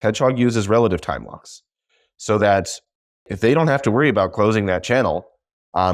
Hedgehog uses relative time locks so that if they don't have to worry about closing that channel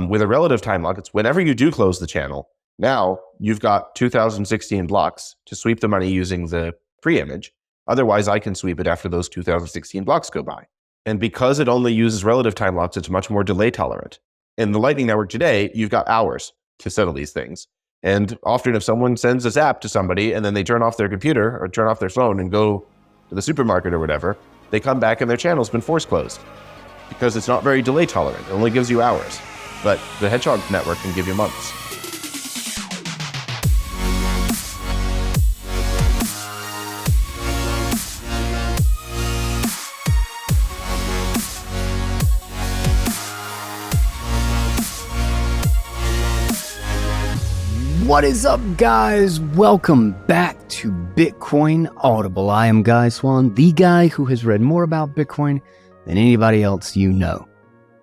with a relative time lock, it's whenever you do close the channel, now you've got 2016 blocks to sweep the money using the pre-image. Otherwise, I can sweep it after those 2016 blocks go by. And because it only uses relative time locks, it's much more delay tolerant. In the Lightning Network today, you've got hours to settle these things. And often if someone sends a zap to somebody and then they turn off their computer or turn off their phone and go to the supermarket or whatever, they come back and their channel's been force closed because it's not very delay tolerant. It only gives you hours. But the Hedgehog network can give you months. What is up, guys? Welcome back to Bitcoin Audible. I am Guy Swan, the guy who has read more about Bitcoin than anybody else you know.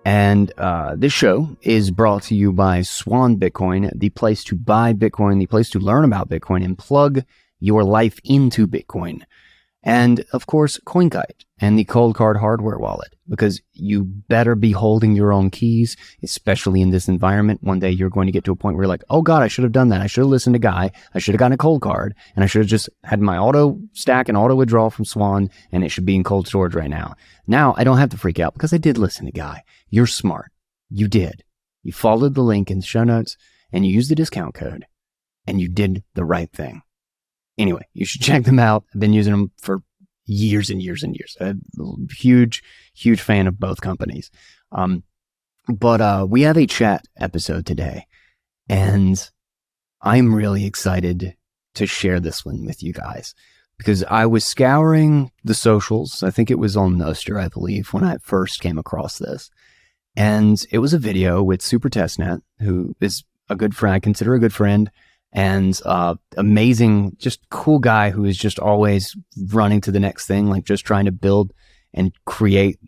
And this show is brought to you by Swan Bitcoin, the place to buy Bitcoin, the place to learn about Bitcoin and plug your life into Bitcoin. And, of course, CoinKite and the Cold Card hardware wallet, because you better be holding your own keys, especially in this environment. One day you're going to get to a point where you're like, oh God, I should have done that. I should have listened to Guy. I should have gotten a Cold Card, and I should have just had my auto stack and auto withdrawal from Swan, and it should be in cold storage right now. Now I don't have to freak out because I did listen to Guy. You're smart. You did. You followed the link in the show notes, and you used the discount code, and you did the right thing. Anyway, you should check them out. I've been using them for years and years and years. I'm a huge fan of both companies. But we have a chat episode today, and I'm really excited to share this one with you guys because I was scouring the socials. I think it was on Nostr, I believe, when I first came across this. And it was a video with Super Testnet, who is a good friend, I consider a good friend, and amazing, just cool guy who is just always running to the next thing, like just trying to build and create,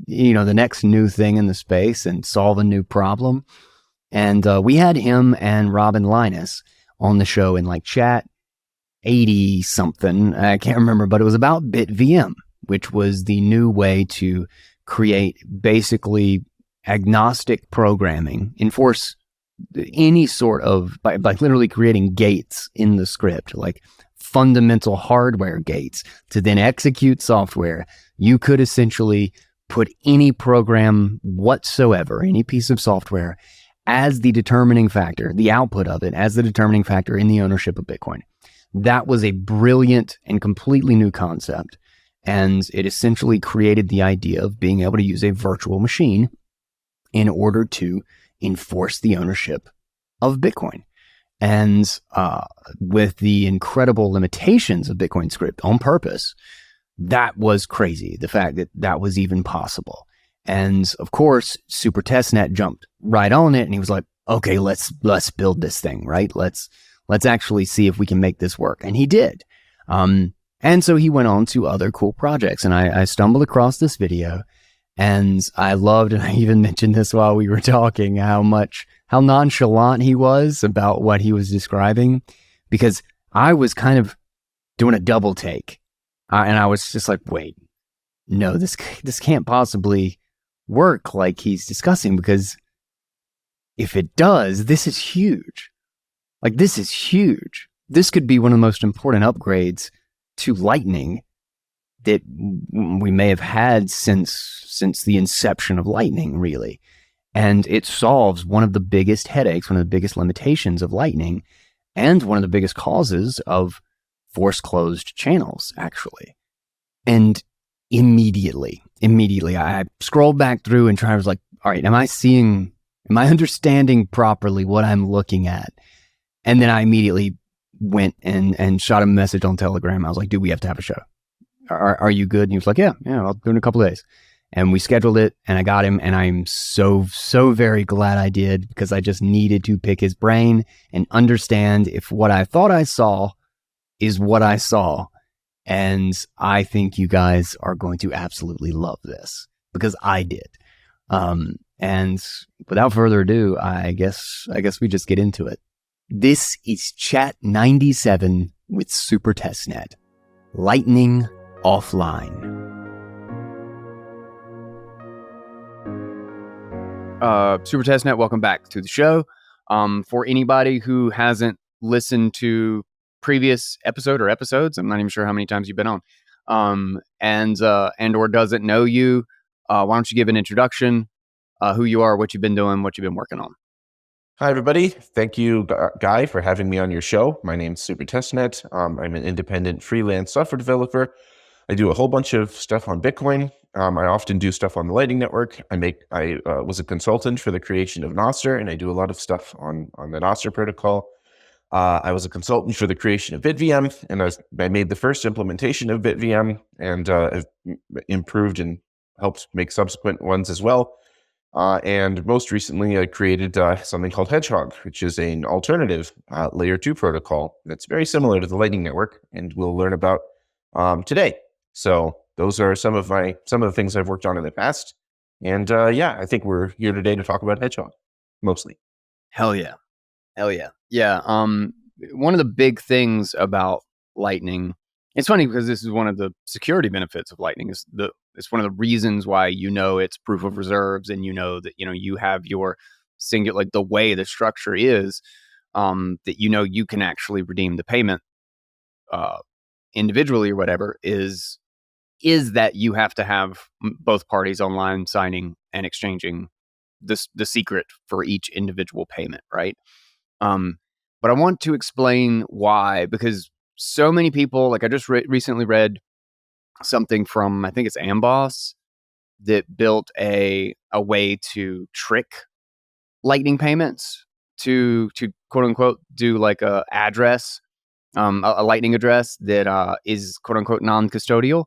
the next new thing in the space and solve a new problem. And we had him and Robin Linus on the show in like chat 80 something. I can't remember, but it was about BitVM, which was the new way to create basically agnostic programming, enforce any sort of, by literally creating gates in the script, like fundamental hardware gates to then execute software. You could essentially put any program whatsoever, any piece of software, as the determining factor, the output of it as the determining factor in the ownership of Bitcoin. That was a brilliant and completely new concept. And it essentially created the idea of being able to use a virtual machine in order to enforce the ownership of Bitcoin. And with the incredible limitations of Bitcoin script on purpose, that was crazy, the fact that that was even possible. And of course, Super Testnet jumped right on it, and he was like, okay, let's build this thing, right? Let's actually see if we can make this work. And he did. And so he went on to other cool projects, and I stumbled across this video. And I loved, and I even mentioned this while we were talking, how nonchalant he was about what he was describing, because I was kind of doing a double take. And I was just like, wait, no, this can't possibly work like he's discussing, because if it does, this is huge. Like, this is huge. This could be one of the most important upgrades to Lightning that we may have had since the inception of Lightning, really. And it solves one of the biggest headaches, one of the biggest limitations of Lightning, and one of the biggest causes of force-closed channels, actually. And immediately, I scrolled back through and I was like, all right, am I understanding properly what I'm looking at? And then I immediately went and shot him a message on Telegram. I was like, dude, we have to have a show. Are you good? And he was like, yeah, I'll do it in a couple of days. And we scheduled it, and I got him, and I'm so very glad I did, because I just needed to pick his brain and understand if what I thought I saw is what I saw. And I think you guys are going to absolutely love this, because I did. And without further ado, I guess we just get into it. This is Chat 97 with Super Testnet. Lightning offline. Super Testnet, welcome back to the show. For anybody who hasn't listened to previous episodes, I'm not even sure how many times you've been on, and or doesn't know you, why don't you give an introduction, who you are, what you've been doing, what you've been working on. Hi, everybody. Thank you, Guy, for having me on your show. My name's Super Testnet. I'm an independent freelance software developer. I do a whole bunch of stuff on Bitcoin. I often do stuff on the Lightning Network. I was a consultant for the creation of Nostr, and I do a lot of stuff on the Nostr protocol. I was a consultant for the creation of BitVM, and I made the first implementation of BitVM, and have improved and helped make subsequent ones as well. And most recently, I created something called Hedgehog, which is an alternative layer 2 protocol that's very similar to the Lightning Network, and we'll learn about today. So those are some of the things I've worked on in the past. And I think we're here today to talk about Hedgehog, mostly. Hell yeah. Yeah. One of the big things about Lightning, it's funny because this is one of the security benefits of Lightning, it's one of the reasons why it's proof of reserves, and that you have your singular, like the way the structure is, that you can actually redeem the payment individually or whatever, is that you have to have both parties online signing and exchanging the secret for each individual payment, right? But I want to explain why, because so many people, like I just recently read something from, I think it's Amboss, that built a way to trick Lightning payments to quote unquote do like a address, a Lightning address that is quote unquote non-custodial,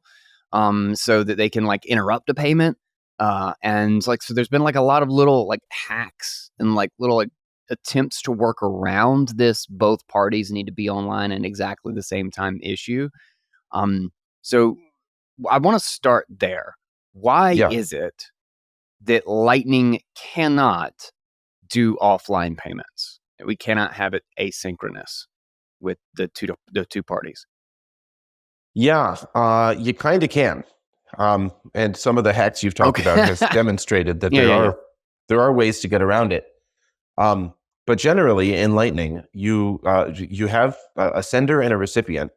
so that they can like interrupt a payment, and like so there's been like a lot of little like hacks and like little like attempts to work around this both parties need to be online at exactly the same time issue. So I want to start there. Why is it that Lightning cannot do offline payments? We cannot have it asynchronous with the two parties. Yeah, you kind of can. And some of the hacks you've talked about has demonstrated that there are ways to get around it. But generally in Lightning, you have a sender and a recipient.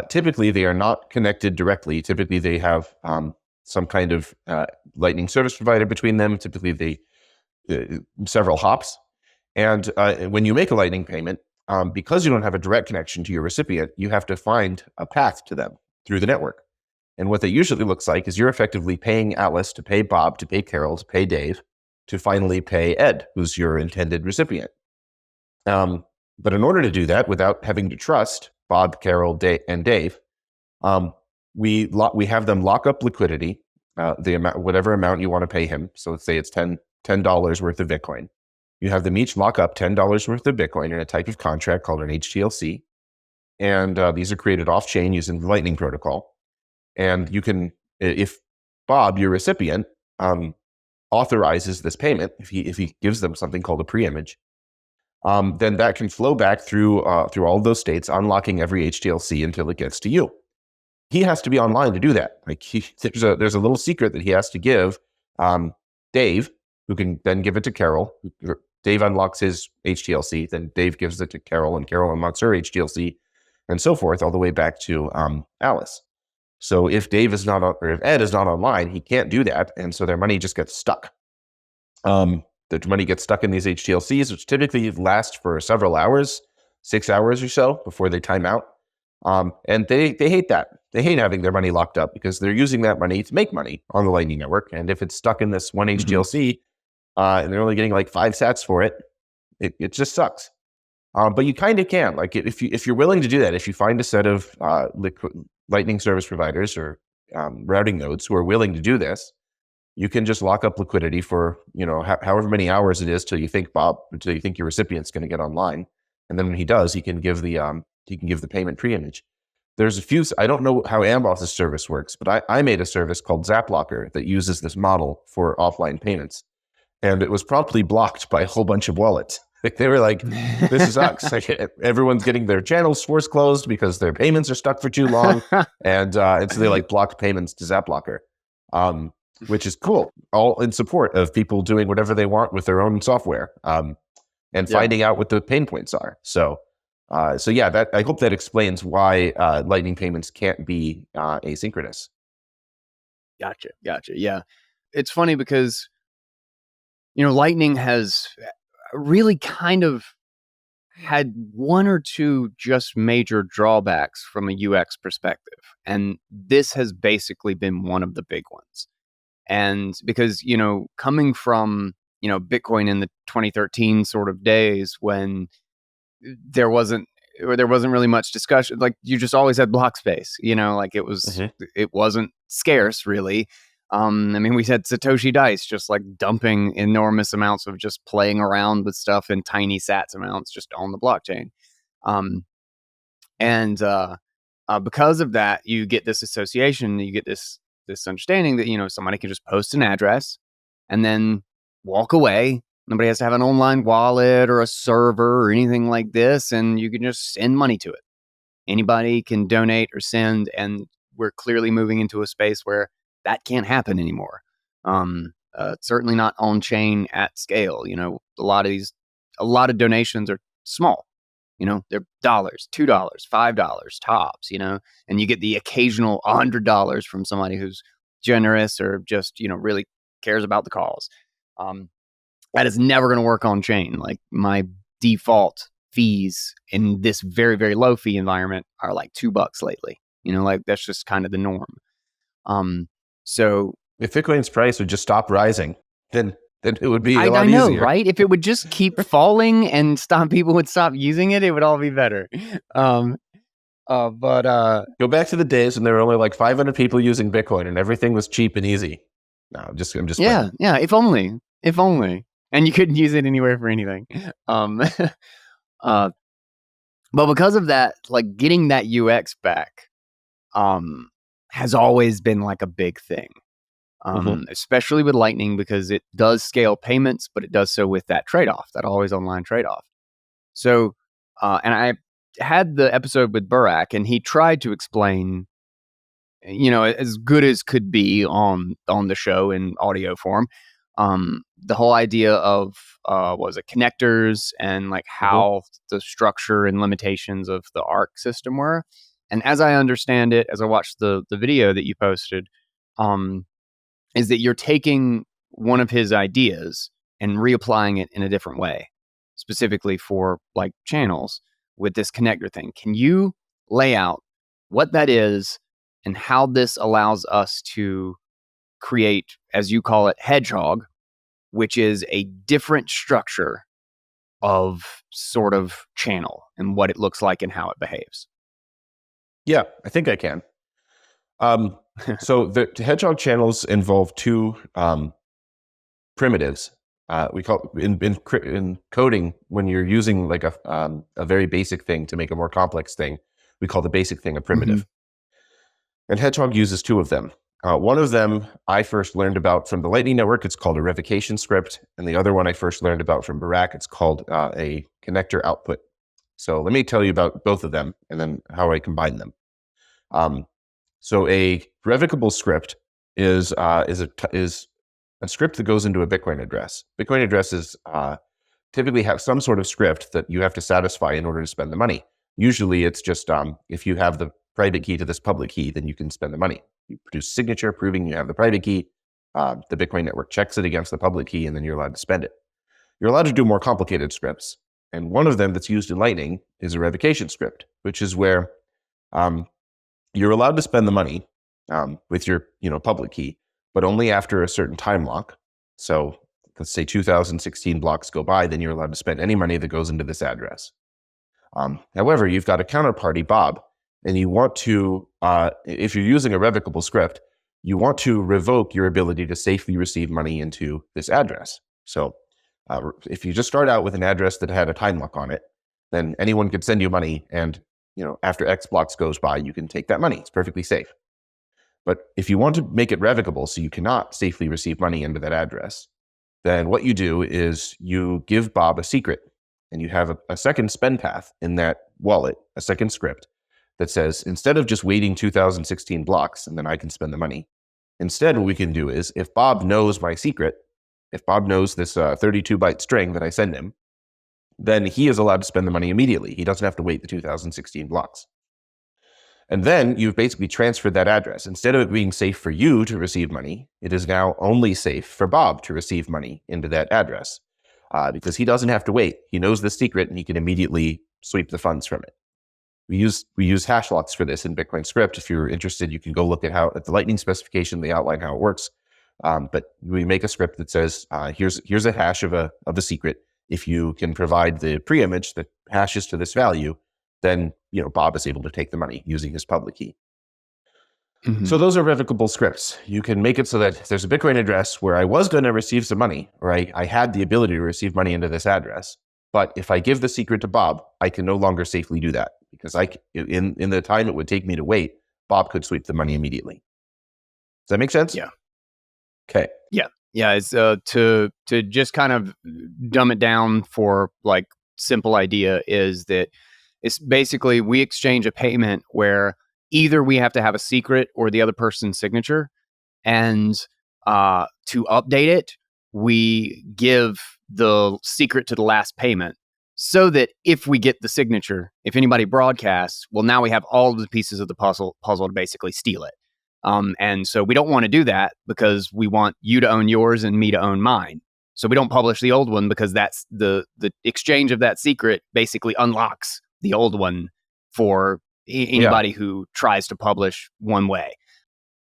Typically, they are not connected directly. Typically, they have some kind of Lightning service provider between them. Typically, they several hops. And when you make a Lightning payment, because you don't have a direct connection to your recipient, you have to find a path to them through the network. And what that usually looks like is you're effectively paying Alice to pay Bob, to pay Carol, to pay Dave, to finally pay Ed, who's your intended recipient. But in order to do that without having to trust Bob, Carol, and Dave, we have them lock up liquidity, the amount, whatever amount you want to pay him. So let's say it's $10 worth of Bitcoin. You have them each lock up $10 worth of Bitcoin in a type of contract called an HTLC. And these are created off-chain using the Lightning protocol. And you can, if Bob, your recipient, authorizes this payment, if he gives them something called a pre-image, then that can flow back through all of those states, unlocking every HTLC until it gets to you. He has to be online to do that. Like there's a little secret that he has to give Dave, who can then give it to Carol. Dave unlocks his HTLC, then Dave gives it to Carol, and Carol unlocks her HTLC, and so forth, all the way back to Alice. So if Dave is not, or if Ed is not online, he can't do that, and so their money just gets stuck. The money gets stuck in these HTLCs, which typically last for several hours, 6 hours or so before they time out. And they hate that. They hate having their money locked up because they're using that money to make money on the Lightning Network. And if it's stuck in this one HTLC, and they're only getting like 5 sats for it, it just sucks. But you kind of can. Like if you're willing to do that, if you find a set of Lightning service providers or routing nodes who are willing to do this, you can just lock up liquidity for however many hours it is till you think your recipient's going to get online, and then when he does, he can give the payment pre-image. There's a few. I don't know how Amboss's service works, but I made a service called ZapLocker that uses this model for offline payments, and it was promptly blocked by a whole bunch of wallets. Like they were like, this sucks. Like, everyone's getting their channels force closed because their payments are stuck for too long. And so they like blocked payments to ZapBlocker, which is cool. All in support of people doing whatever they want with their own software and finding out what the pain points are. So yeah, that I hope that explains why Lightning payments can't be asynchronous. Gotcha. Yeah. It's funny because, Lightning has really kind of had one or two just major drawbacks from a UX perspective. And this has basically been one of the big ones. And because, coming from, Bitcoin in the 2013 sort of days when there wasn't really much discussion, like you just always had block space, like it wasn't scarce really. I mean, we had Satoshi Dice just like dumping enormous amounts of just playing around with stuff in tiny sats amounts just on the blockchain. And because of that, you get this association, you get this understanding that, somebody can just post an address and then walk away. Nobody has to have an online wallet or a server or anything like this, and you can just send money to it. Anybody can donate or send, and we're clearly moving into a space where that can't happen anymore. Certainly not on chain at scale. A lot of donations are small. They're dollars, $2, $5 tops. And you get the occasional $100 from somebody who's generous or just really cares about the cause. That is never going to work on chain. Like my default fees in this very, very low fee environment are like $2 lately. Like that's just kind of the norm. So if Bitcoin's price would just stop rising, then it would be a lot I know, easier. Right? If it would just keep falling and people would stop using it, it would all be better. But go back to the days when there were only like 500 people using Bitcoin and everything was cheap and easy. No, I'm just yeah. If only, and you couldn't use it anywhere for anything. But because of that, like getting that UX back, has always been like a big thing. Especially with Lightning, because it does scale payments, but it does so with that trade-off, that always online trade-off. So, and I had the episode with Burak, and he tried to explain, as good as could be on the show in audio form, the whole idea of was it connectors and like how the structure and limitations of the ARC system were. And as I understand it, as I watched the video that you posted, is that you're taking one of his ideas and reapplying it in a different way, specifically for like channels with this connector thing. Can you lay out what that is and how this allows us to create, as you call it, Hedgehog, which is a different structure of sort of channel and what it looks like and how it behaves? Yeah, I think I can. So the Hedgehog channels involve two primitives. We call in coding, when you're using like a very basic thing to make a more complex thing, we call the basic thing a primitive. And Hedgehog uses two of them. One of them I first learned about from the Lightning Network. It's called a revocation script. And the other one I first learned about from Burak. It's called a connector output. So let me tell you about both of them and then how I combine them. So a revocable script is a script that goes into a Bitcoin address. Bitcoin addresses typically have some sort of script that you have to satisfy in order to spend the money. Usually it's just if you have the private key to this public key, then you can spend the money. You produce signature proving you have the private key. The Bitcoin network checks it against the public key, and then you're allowed to spend it. You're allowed to do more complicated scripts. And one of them that's used in Lightning is a revocation script, which is where you're allowed to spend the money with your public key, but only after a certain time lock. So let's say 2016 blocks go by, then you're allowed to spend any money that goes into this address. However, you've got a counterparty, Bob, and you want to, if you're using a revocable script, you want to revoke your ability to safely receive money into this address. So if you just start out with an address that had a time lock on it, then anyone could send you money, and after X blocks goes by, you can take that money. It's perfectly safe. But if you want to make it revocable so you cannot safely receive money into that address, then what you do is you give Bob a secret. and you have a second spend path in that wallet, a second script that says, instead of just waiting 2016 blocks and then I can spend the money, instead what we can do is, if Bob knows my secret, if Bob knows this 32-byte string that I send him, then he is allowed to spend the money immediately. He doesn't have to wait the 2016 blocks. And then you've basically transferred that address. Instead of it being safe for you to receive money, it is now only safe for Bob to receive money into that address because he doesn't have to wait. He knows the secret and he can immediately sweep the funds from it. We use hash locks for this in Bitcoin script. If you're interested, you can go look at the Lightning specification. They outline how it works. But we make a script that says, here's a hash of a secret. If you can provide the pre-image that hashes to this value, then Bob is able to take the money using his public key. Mm-hmm. So those are revocable scripts. You can make it so that there's a Bitcoin address where I was going to receive some money, or I had the ability to receive money into this address. But if I give the secret to Bob, I can no longer safely do that because in the time it would take me to wait, Bob could sweep the money immediately. Does that make sense? Yeah. Okay. Yeah. Yeah. It's to just kind of dumb it down for like simple idea is that it's basically we exchange a payment where either we have to have a secret or the other person's signature, and to update it, we give the secret to the last payment so that if we get the signature, if anybody broadcasts, well, now we have all of the pieces of the puzzle to basically steal it. And so we don't want to do that because we want you to own yours and me to own mine. So we don't publish the old one because that's the exchange of that secret basically unlocks the old one for anybody who tries to publish one way.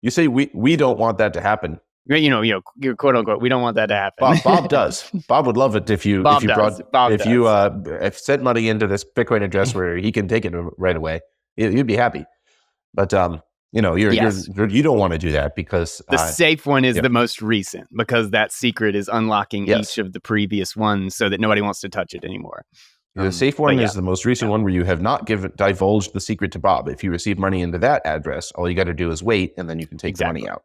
You say we don't want that to happen. You're quote unquote, we don't want that to happen. Bob does. Bob would love it if you sent money into this Bitcoin address where he can take it right away. You'd be happy. But you don't want to do that because the safe one is the most recent because that secret is unlocking each of the previous ones so that nobody wants to touch it anymore. The safe one is the most recent one where you have not divulged the secret to Bob. If you receive money into that address, all you got to do is wait, and then you can take the money out.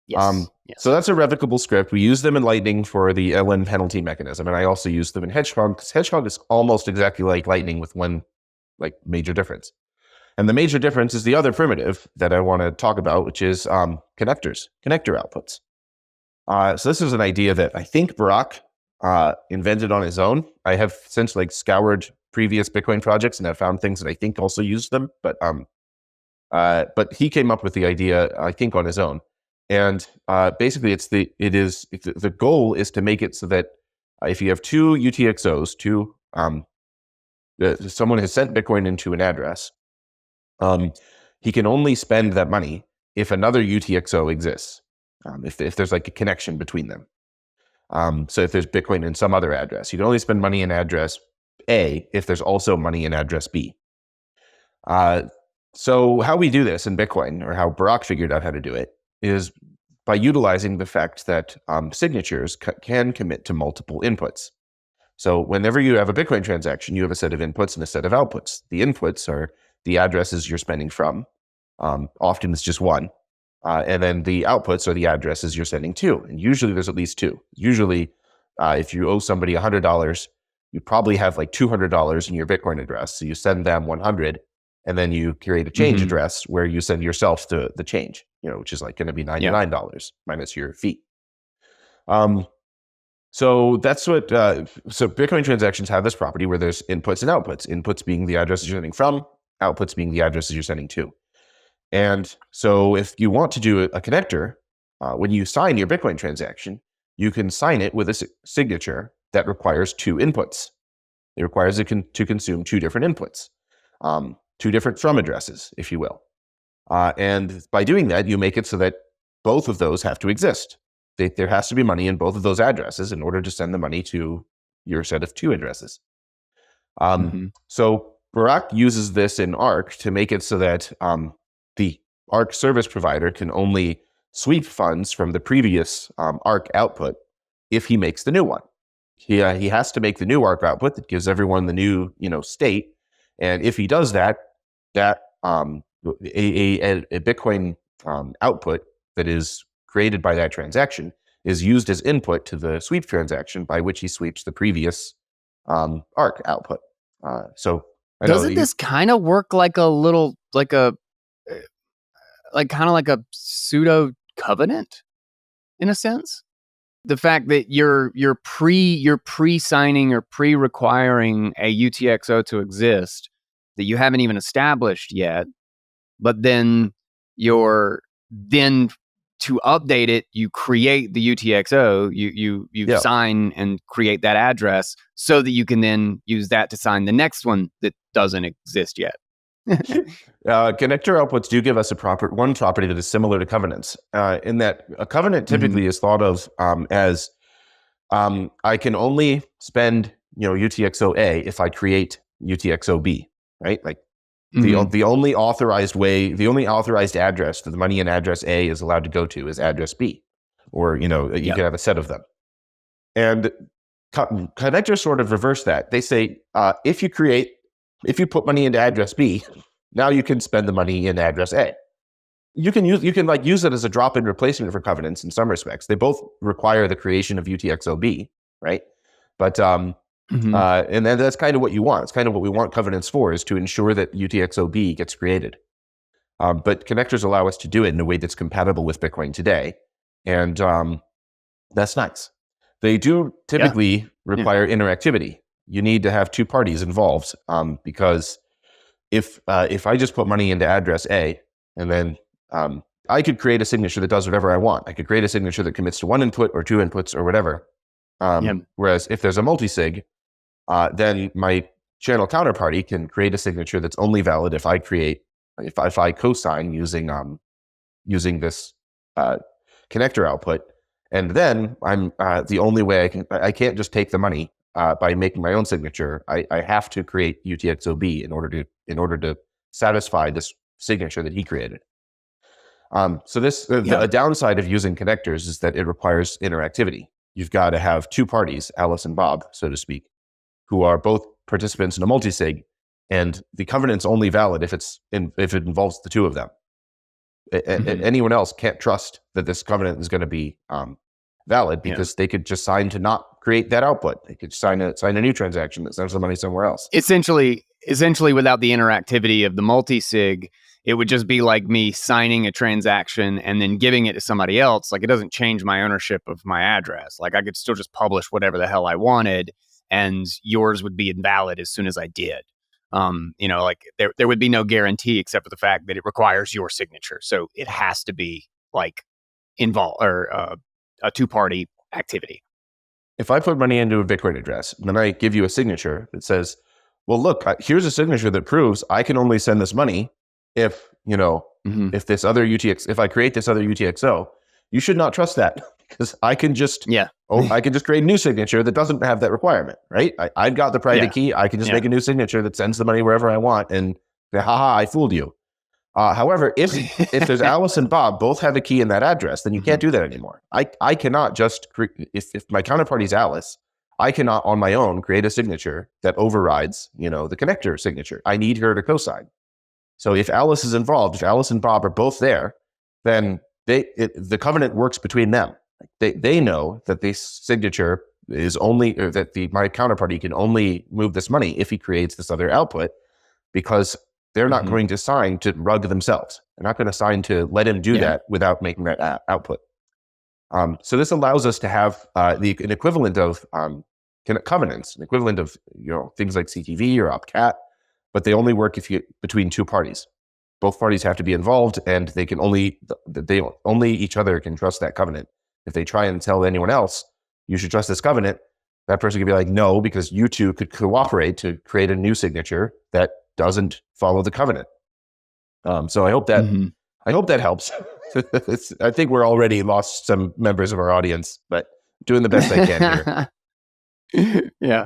Yes. So that's a revocable script. We use them in Lightning for the LN penalty mechanism, and I also use them in Hedgehog because Hedgehog is almost exactly like Lightning with one major difference. And the major difference is the other primitive that I want to talk about, which is connector outputs. So this is an idea that I think Barak invented on his own. I have since scoured previous Bitcoin projects and have found things that I think also used them, but he came up with the idea, I think, on his own. And basically, the goal is to make it so that if you have two UTXOs, someone has sent Bitcoin into an address, he can only spend that money if another UTXO exists, if there's a connection between them. So if there's Bitcoin in some other address, you can only spend money in address A if there's also money in address B. So how we do this in Bitcoin, or how Barak figured out how to do it, is by utilizing the fact that signatures can commit to multiple inputs. So whenever you have a Bitcoin transaction, you have a set of inputs and a set of outputs. The inputs are the addresses you're spending from. Often it's just one. And then the outputs are the addresses you're sending to. And usually there's at least two. Usually, if you owe somebody $100, you probably have $200 in your Bitcoin address. So you send them 100, and then you create a change address where you send yourself the change, which is going to be $99 minus your fee. So that's what, so Bitcoin transactions have this property where there's inputs and outputs. Inputs being the addresses you're sending from, outputs being the addresses you're sending to. And so if you want to do a connector, when you sign your Bitcoin transaction, you can sign it with a signature that requires two inputs. It requires it to consume two different inputs, two different from addresses, if you will. And by doing that, you make it so that both of those have to exist. There has to be money in both of those addresses in order to send the money to your set of two addresses. So Barak uses this in Arc to make it so that the Arc service provider can only sweep funds from the previous Arc output if he makes the new one. He has to make the new Arc output that gives everyone the new state, and if he does that, a Bitcoin output that is created by that transaction is used as input to the sweep transaction by which he sweeps the previous ARC output. So I know Doesn't this kind of work like a little, like kind of like a pseudo covenant in a sense? The fact that you're pre-signing or pre-requiring a UTXO to exist that you haven't even established yet, but then to update it, you create the UTXO, you sign and create that address so that you can then use that to sign the next one that doesn't exist yet. Connector outputs do give us one property that is similar to covenants, in that a covenant typically is thought of as I can only spend UTXO A if I create UTXO B, right? Like the only authorized address that the money in address A is allowed to go to is address B, or you can have a set of them. And connectors sort of reverse that. They say if you put money into address B, now you can spend the money in address A. You can use it as a drop-in replacement for covenants in some respects. They both require the creation of UTXO-B, right? But and then that's kind of what you want. It's kind of what we want covenants for, is to ensure that UTXO-B gets created. But connectors allow us to do it in a way that's compatible with Bitcoin today, and that's nice. They do typically require interactivity. You need to have two parties involved, because if I just put money into address A and then I could create a signature that does whatever I want. I could create a signature that commits to one input or two inputs or whatever. Whereas if there's a multi-sig, then my channel counterparty can create a signature that's only valid if I co-sign using this connector output. And then I'm the only way I can't just take the money by making my own signature. I have to create UTXO-B in order to satisfy this signature that he created. So a downside of using connectors is that it requires interactivity. You've got to have two parties, Alice and Bob, so to speak, who are both participants in a multisig, and the covenant's only valid if it involves the two of them. Anyone else can't trust that this covenant is going to be valid, because they could just sign to not create that output. They could sign a new transaction that sends the money somewhere else. Essentially, without the interactivity of the multi-sig, it would just be like me signing a transaction and then giving it to somebody else. Like, it doesn't change my ownership of my address. Like, I could still just publish whatever the hell I wanted, and yours would be invalid as soon as I did. Like there would be no guarantee except for the fact that it requires your signature. So it has to be like involved or a two-party activity. If I put money into a Bitcoin address, and then I give you a signature that says, well, look, here's a signature that proves I can only send this money if this other if I create this other UTXO, you should not trust that, because I can just create a new signature that doesn't have that requirement, right? I've got the private key. I can just make a new signature that sends the money wherever I want, and I fooled you. However, if there's Alice and Bob both have a key in that address, then you can't do that anymore. I cannot just if my counterparty is Alice, I cannot on my own create a signature that overrides the connector signature. I need her to co-sign. So if Alice is involved, if Alice and Bob are both there, then the covenant works between them. They know that this signature is only, or that my counterparty can only move this money if he creates this other output, because they're not going to sign to rug themselves. They're not going to sign to let him do that without making that output. So this allows us to have an equivalent of covenants, an equivalent of things like CTV or OpCat, but they only work between two parties. Both parties have to be involved, and they only each other can trust that covenant. If they try and tell anyone else, you should trust this covenant, that person could be like, no, because you two could cooperate to create a new signature that doesn't follow the covenant. So I hope that helps. I think we're already lost some members of our audience, but doing the best I can here. Yeah,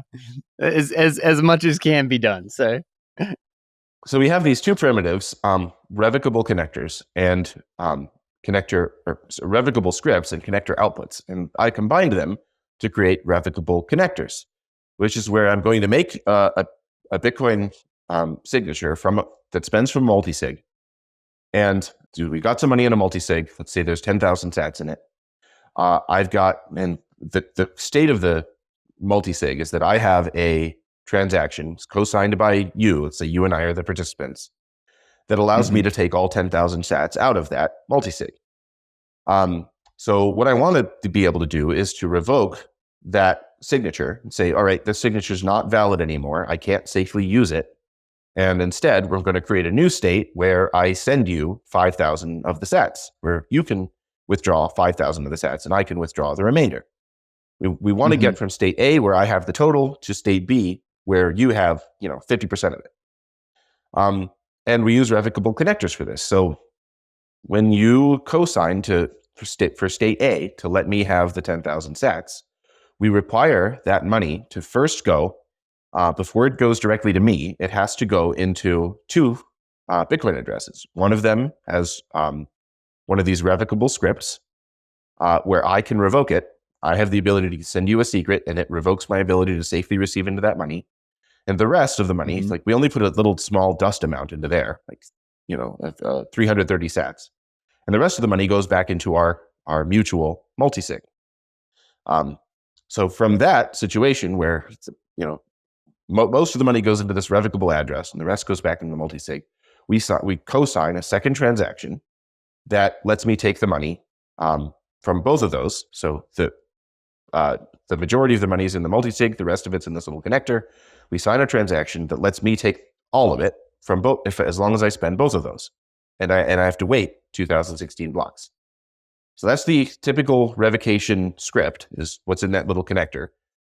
as much as can be done. So we have these two primitives, revocable connectors and revocable scripts and connector outputs, and I combined them to create revocable connectors, which is where I'm going to make a Bitcoin signature that spends from multisig. And we got some money in a multisig. Let's say there's 10,000 sats in it. I've got, and the state of the multisig is that I have a transaction co-signed by you. Let's say you and I are the participants that allows me to take all 10,000 sats out of that multisig. So what I wanted to be able to do is to revoke that signature and say, all right, this signature is not valid anymore. I can't safely use it. And instead, we're going to create a new state where I send you 5,000 of the sats, where you can withdraw 5,000 of the sats and I can withdraw the remainder. We want to get from state A, where I have the total, to state B, where you have 50% of it. And we use revocable connectors for this. So when you co-sign for state A to let me have the 10,000 sats, we require that money to first go, before it goes directly to me, it has to go into two Bitcoin addresses. One of them has one of these revocable scripts where I can revoke it. I have the ability to send you a secret and it revokes my ability to safely receive into that money. And the rest of the money, like we only put a little small dust amount into there, like 330 sats. And the rest of the money goes back into our mutual multisig. So from that situation where most of the money goes into this revocable address and the rest goes back into the multisig, we co-sign a second transaction that lets me take the money from both of those. So the majority of the money is in the multisig, the rest of it's in this little connector. We sign a transaction that lets me take all of it from both, as long as I spend both of those, and I have to wait 2016 blocks. So that's the typical revocation script, is what's in that little connector.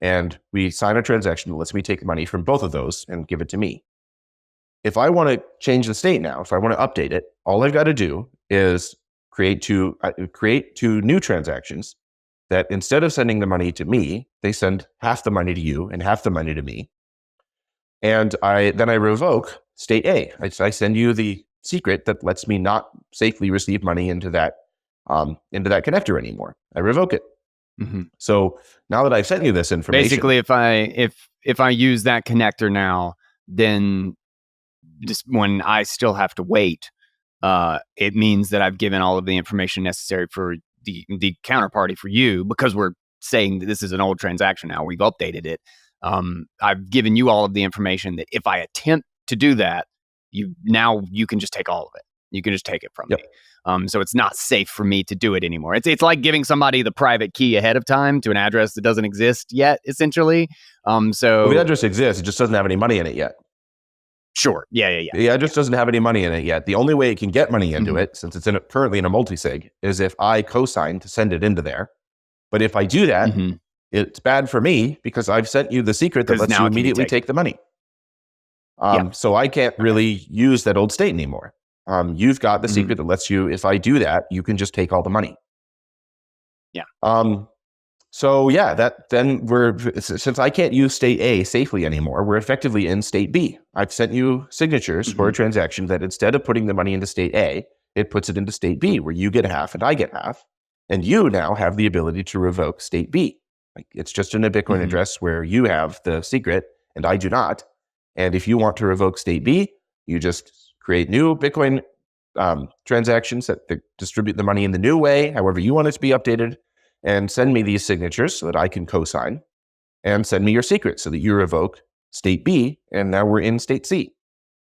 And we sign a transaction that lets me take money from both of those and give it to me. If I want to change the state now, if I want to update it, all I've got to do is create two new transactions that, instead of sending the money to me, they send half the money to you and half the money to me. And I revoke state A. I send you the secret that lets me not safely receive money into that connector anymore. I revoke it. So now that I've sent you this information, basically, if I use that connector now, then just when I still have to wait, it means that I've given all of the information necessary for the counterparty, for you, because we're saying that this is an old transaction now. We've updated it. I've given you all of the information that if I attempt to do that, you can just take all of it. You can just take it from me. So it's not safe for me to do it anymore. It's like giving somebody the private key ahead of time to an address that doesn't exist yet, essentially. So the address exists, it just doesn't have any money in it yet. Sure. Yeah. The address doesn't have any money in it yet. The only way it can get money into it, since it's currently in a multisig, is if I co-sign to send it into there. But if I do that, it's bad for me because I've sent you the secret that lets you immediately take the money. So I can't really use that old state anymore. You've got the secret that lets you, if I do that, you can just take all the money. So since I can't use state A safely anymore, we're effectively in state B. I've sent you signatures for a transaction that, instead of putting the money into state A, it puts it into state B, where you get half and I get half. And you now have the ability to revoke state B. Like, it's just in a Bitcoin address where you have the secret and I do not. And if you want to revoke state B, you just create new Bitcoin transactions that distribute the money in the new way, however you want it to be updated, and send me these signatures so that I can co-sign, and send me your secret so that you revoke state B, and now we're in state C.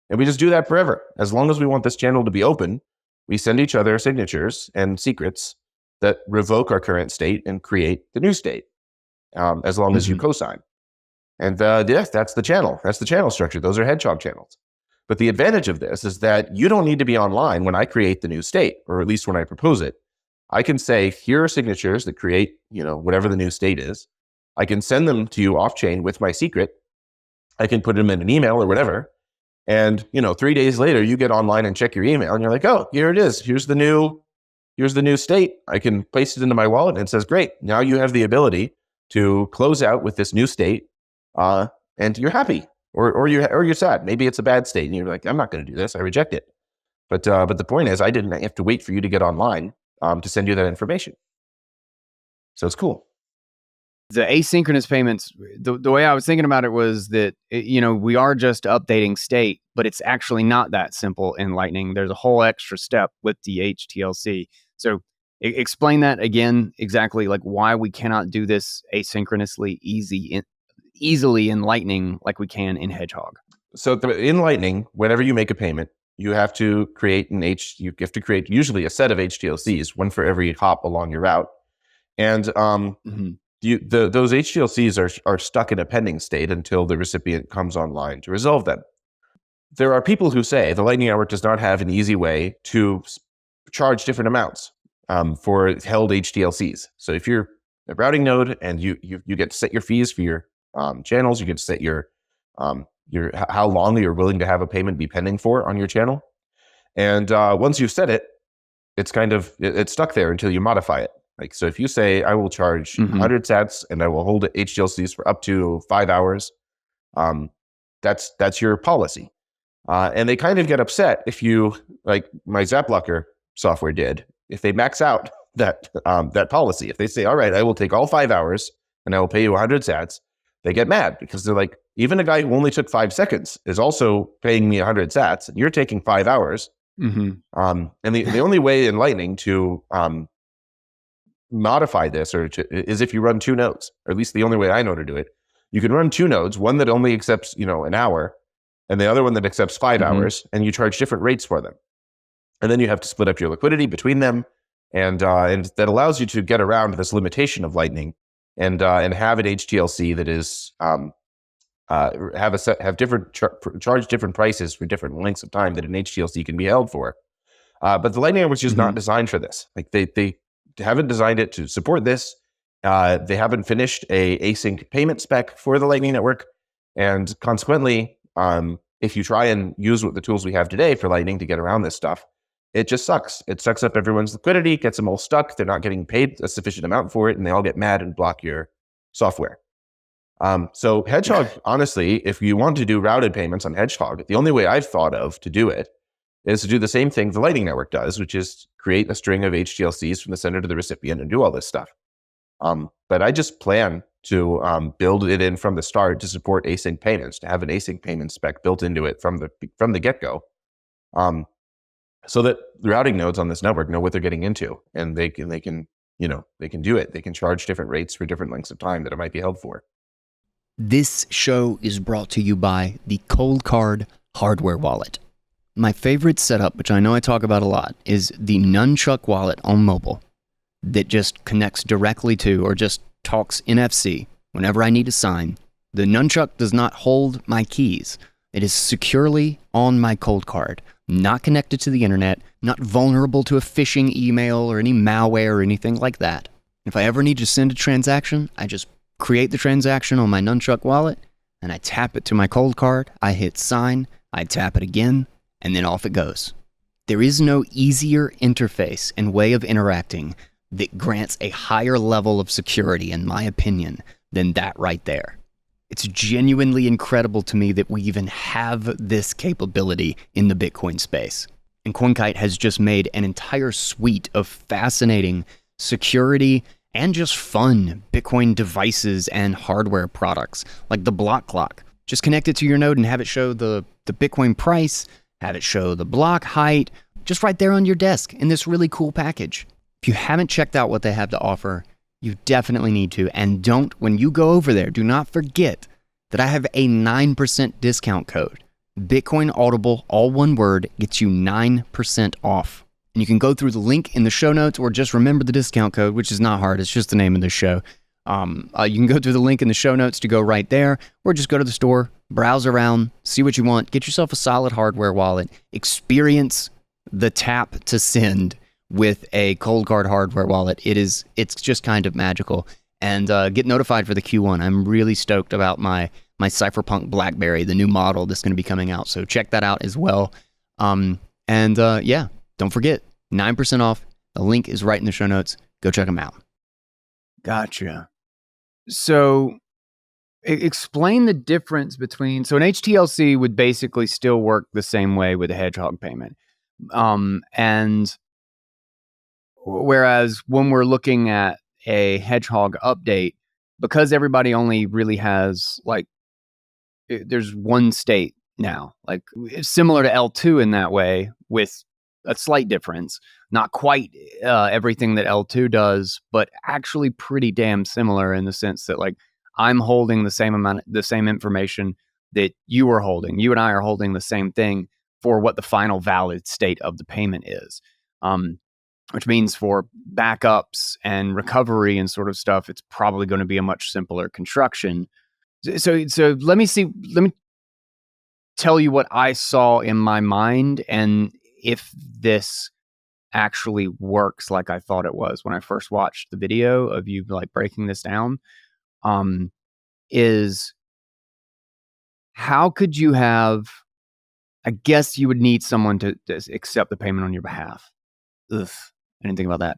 And we just do that forever. As long as we want this channel to be open, we send each other signatures and secrets that revoke our current state and create the new state, as long as you co-sign. And that's the channel. That's the channel structure. Those are Hedgehog channels. But the advantage of this is that you don't need to be online when I create the new state, or at least when I propose it. I can say, here are signatures that create, whatever the new state is. I can send them to you off chain with my secret. I can put them in an email or whatever. And, 3 days later, you get online and check your email and you're like, oh, here it is. Here's the new state. I can place it into my wallet and it says, great. Now you have the ability to close out with this new state. And you're happy, or you're sad. Maybe it's a bad state and you're like, I'm not going to do this. I reject it. But the point is, I didn't have to wait for you to get online to send you that information. So it's cool. The asynchronous payments, the way I was thinking about it was that, we are just updating state, but it's actually not that simple in Lightning. There's a whole extra step with the HTLC. So Explain that again, exactly like why we cannot do this asynchronously easily in Lightning like we can in Hedgehog. So in Lightning, whenever you make a payment, you have to create you have to create usually a set of HTLCs, one for every hop along your route. And those HTLCs are stuck in a pending state until the recipient comes online to resolve them. There are people who say the Lightning Network does not have an easy way to charge different amounts for held HTLCs. So if you're a routing node and you get to set your fees for your channels, you get to set your how long you're willing to have a payment be pending for on your channel. And once you've set it, it's it's stuck there until you modify it. Like, so if you say, I will charge 100 sats and I will hold HTLCs for up to 5 hours, that's your policy. And they kind of get upset if you, like my ZapLocker software did, if they max out that policy. If they say, all right, I will take all 5 hours and I will pay you 100 sats, they get mad because they're like, even a guy who only took 5 seconds is also paying me 100 sats and you're taking 5 hours. And the only way in Lightning to modify this is if you run 2 nodes, or at least the only way I know to do it. You can run 2 nodes, one that only accepts, an hour, and the other one that accepts 5 hours, and you charge different rates for them. And then you have to split up your liquidity between them, and that allows you to get around this limitation of Lightning and have an HTLC that is charge different prices for different lengths of time that an HTLC can be held for. But the Lightning Network was just not designed for this. Like they haven't designed it to support this. They haven't finished a async payment spec for the Lightning Network, and consequently, if you try and use the tools we have today for Lightning to get around this stuff, it just sucks. It sucks up everyone's liquidity, gets them all stuck. They're not getting paid a sufficient amount for it, and they all get mad and block your software. So Hedgehog, honestly, if you want to do routed payments on Hedgehog, the only way I've thought of to do it is to do the same thing the Lightning Network does, which is create a string of HTLCs from the sender to the recipient and do all this stuff. But I just plan to build it in from the start to support async payments, to have an async payment spec built into it from the get-go, so that the routing nodes on this network know what they're getting into, and they can do it. They can charge different rates for different lengths of time that it might be held for. This show is brought to you by the Cold Card hardware wallet. My favorite setup, which I know I talk about a lot, is the Nunchuck wallet on mobile that just connects directly to, or just talks NFC whenever I need to sign. The Nunchuck does not hold my keys. It is securely on my Cold Card, not connected to the internet, not vulnerable to a phishing email or any malware or anything like that. If I ever need to send a transaction, I just create the transaction on my Nunchuck wallet, and I tap it to my Cold Card, I hit sign, I tap it again, and then off it goes. There is no easier interface and way of interacting that grants a higher level of security, in my opinion, than that right there. It's genuinely incredible to me that we even have this capability in the Bitcoin space. And CoinKite has just made an entire suite of fascinating security and just fun Bitcoin devices and hardware products, like the block clock. Just connect it to your node and have it show the Bitcoin price, have it show the block height, just right there on your desk in this really cool package. If you haven't checked out what they have to offer, you definitely need to. And when you go over there, do not forget that I have a 9% discount code. Bitcoin Audible, all one word, gets you 9% off. And you can go through the link in the show notes, or just remember the discount code, which is not hard. It's just the name of the show. You can go through the link in the show notes to go right there, or just go to the store, browse around, see what you want, get yourself a solid hardware wallet, experience the tap to send with a Cold Card hardware wallet. It's just kind of magical. And get notified for the Q1. I'm really stoked about my Cypherpunk BlackBerry, the new model that's going to be coming out. So check that out as well. Yeah, don't forget, 9% off. The link is right in the show notes. Go check them out. Gotcha. So explain the difference between, so an HTLC would basically still work the same way with a Hedgehog payment. And whereas when we're looking at a Hedgehog update, because everybody only really has, like, there's one state now, like it's similar to L2 in that way, with a slight difference Not quite everything that L2 does, but actually pretty damn similar in the sense that like I'm holding the same information that you are holding. You and I are holding the same thing for what the final valid state of the payment is. Which means for backups and recovery and sort of stuff, it's probably going to be a much simpler construction. So let me tell you what I saw in my mind and if this actually works like I thought it was when I first watched the video of you like breaking this down. Is how could you have, I guess you would need someone to accept the payment on your behalf. Ugh. I didn't think about that.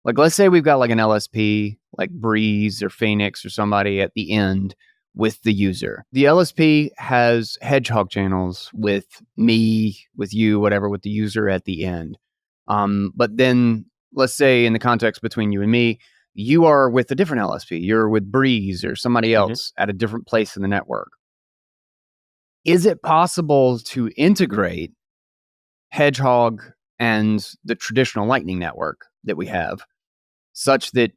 Like let's say we've got like an LSP, like Breeze or Phoenix or somebody at the end with the user. The LSP has Hedgehog channels with me, with you, whatever, with the user at the end. But then let's say in the context between you and me, you are with a different LSP. You're with Breeze or somebody else at a different place in the network. Is it possible to integrate Hedgehog and the traditional Lightning network that we have such that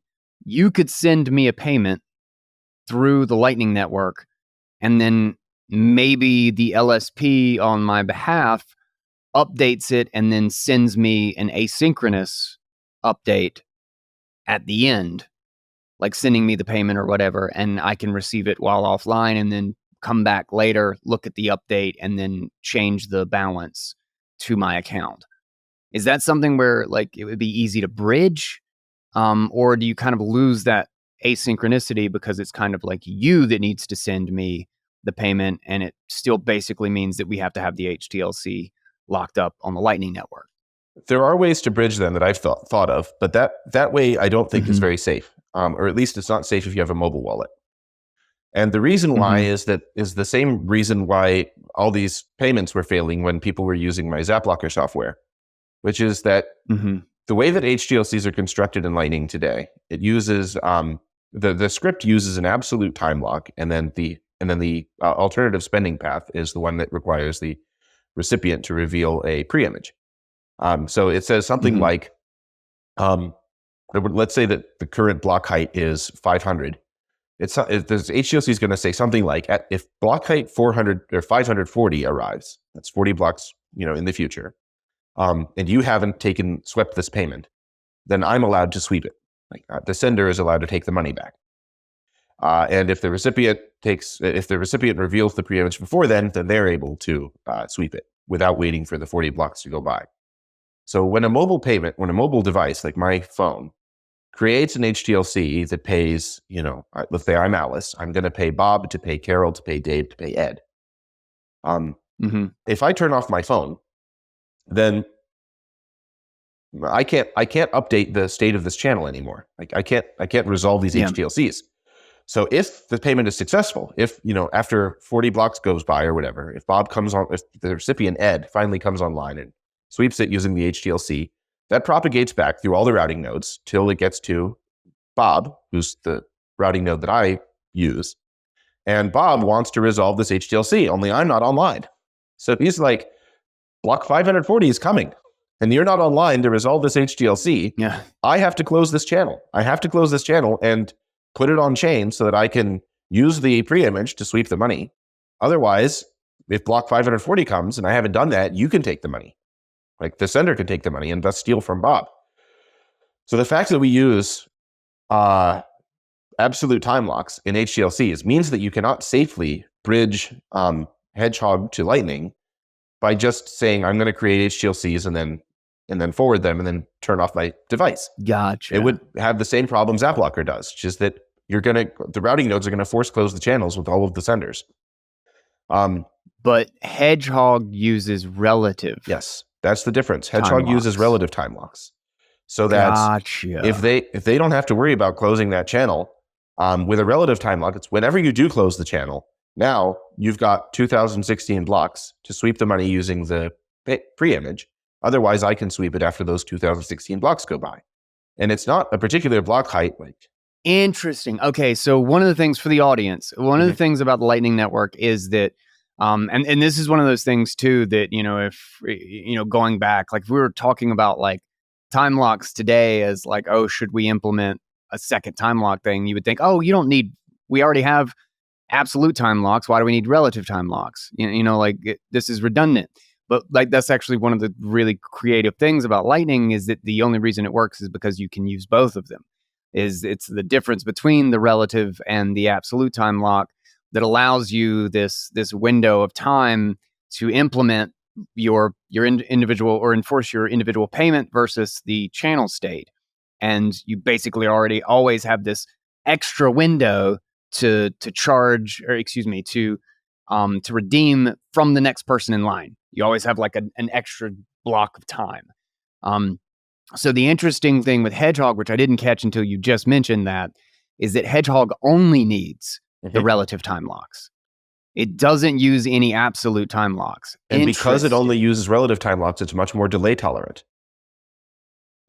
you could send me a payment through the Lightning network and then maybe the LSP on my behalf updates it and then sends me an asynchronous update at the end, like sending me the payment or whatever, and I can receive it while offline and then come back later, look at the update, and then change the balance to my account. Is that something where like it would be easy to bridge? Or do you kind of lose that asynchronicity because it's kind of like you that needs to send me the payment and it still basically means that we have to have the HTLC locked up on the Lightning network? There are ways to bridge them that I've thought of, but that way I don't think is very safe, or at least it's not safe if you have a mobile wallet. And the reason why is the same reason why all these payments were failing when people were using my ZapLocker software, which is that the way that HTLCs are constructed in Lightning today, it uses the script uses an absolute time lock, and then the alternative spending path is the one that requires the recipient to reveal a pre-image. So it says something like, let's say that the current block height is 500. The HTLC is going to say something like, if block height 400 or 540 arrives, that's 40 blocks, in the future, and you haven't swept this payment, then I'm allowed to sweep it. Like the sender is allowed to take the money back. And if the recipient reveals the pre-image before then they're able to sweep it without waiting for the 40 blocks to go by. So when a mobile device like my phone creates an HTLC that pays, let's say I'm Alice, I'm going to pay Bob to pay Carol to pay Dave to pay Ed. If I turn off my phone, then I can't update the state of this channel anymore. Like I can't resolve these HTLCs. So if the payment is successful, if after 40 blocks goes by or whatever, if the recipient Ed finally comes online and sweeps it using the HTLC, that propagates back through all the routing nodes till it gets to Bob, who's the routing node that I use. And Bob wants to resolve this HTLC, only I'm not online. So he's like, block 540 is coming, and you're not online to resolve this HTLC. Yeah. I have to close this channel. And put it on chain so that I can use the pre-image to sweep the money. Otherwise, if block 540 comes and I haven't done that, you can take the money. Like the sender can take the money and thus steal from Bob. So the fact that we use absolute time locks in HTLCs means that you cannot safely bridge Hedgehog to Lightning by just saying, I'm going to create HTLCs and then forward them and then turn off my device. Gotcha. It would have the same problem ZapLocker does, which is that the routing nodes are going to force close the channels with all of the senders. But Hedgehog uses relative. Yes, that's the difference. Hedgehog uses relative time locks, so that if they don't have to worry about closing that channel with a relative time lock, it's whenever you do close the channel. Now you've got 2016 blocks to sweep the money using the pre-image. Otherwise, I can sweep it after those 2016 blocks go by, and it's not a particular block height. Interesting. Okay, so one of the things for the audience, one of the things about the Lightning Network is that, and this is one of those things too that if going back, like if we were talking about like time locks today as like, oh, should we implement a second time lock thing? You would think, oh, we already have absolute time locks. Why do we need relative time locks? This is redundant. But like that's actually one of the really creative things about Lightning is that the only reason it works is because you can use both of them. It's the difference between the relative and the absolute time lock that allows you this window of time to implement your individual or enforce your individual payment versus the channel state. And you basically already always have this extra window to charge, or excuse me, to redeem from the next person in line. You always have like an extra block of time. So the interesting thing with Hedgehog, which I didn't catch until you just mentioned that, is that Hedgehog only needs the relative time locks. It doesn't use any absolute time locks. And because it only uses relative time locks, it's much more delay tolerant.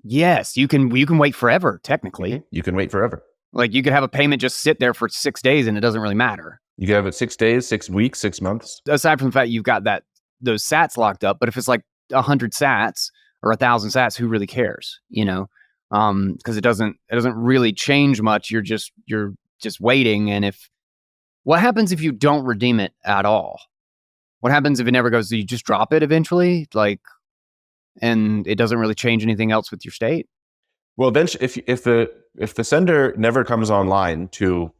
Yes, you can wait forever, technically. You can wait forever. Like you could have a payment just sit there for 6 days and it doesn't really matter. You can have it 6 days, 6 weeks, 6 months. Aside from the fact you've got those sats locked up, but if it's like 100 sats or 1,000 sats, who really cares? Because it doesn't really change much. You're just waiting. And what happens if you don't redeem it at all? What happens if it never goes? Do you just drop it eventually? And it doesn't really change anything else with your state? Well, then if the sender never comes online to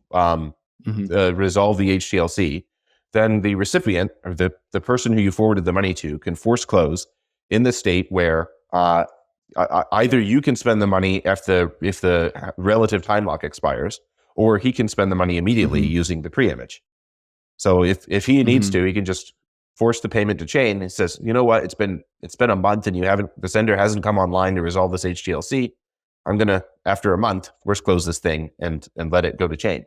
resolve the HTLC, then the recipient or the person who you forwarded the money to can force close in the state where either you can spend the money if the relative time lock expires, or he can spend the money immediately using the pre-image. So if he needs to, he can just force the payment to chain. He says, you know what, it's been a month and the sender hasn't come online to resolve this HTLC. I'm gonna, after a month, force close this thing and let it go to chain.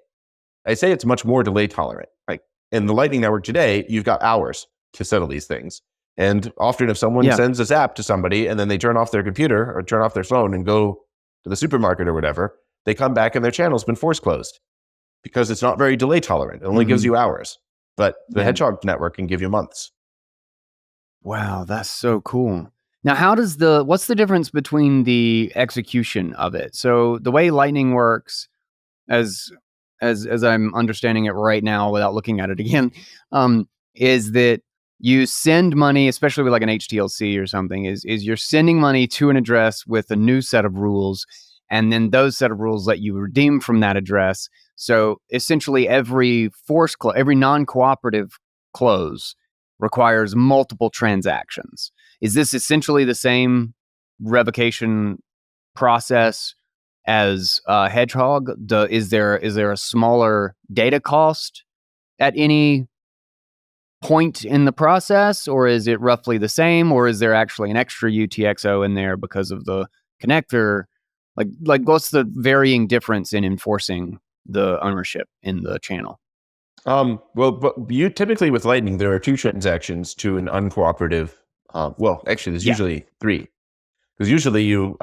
I say it's much more delay tolerant. Like in the Lightning Network today, you've got hours to settle these things. And often if someone sends a zap to somebody and then they turn off their computer or turn off their phone and go to the supermarket or whatever, they come back and their channel's been force closed because it's not very delay tolerant. It only gives you hours. But the Hedgehog network can give you months. Wow, that's so cool. Now, what's the difference between the execution of it? So the way Lightning works, as I'm understanding it right now without looking at it again, is that you send money, especially with like an HTLC or something, is you're sending money to an address with a new set of rules, and then those set of rules let you redeem from that address. So essentially every non-cooperative close requires multiple transactions. Is this essentially the same revocation process as Hedgehog? Is there a smaller data cost at any point in the process, or is it roughly the same, or is there actually an extra UTXO in there because of the connector? Like what's the varying difference in enforcing the ownership in the channel? Well, but you typically with Lightning, there are 2 transactions to an uncooperative. Well, actually, there's usually 3, because usually you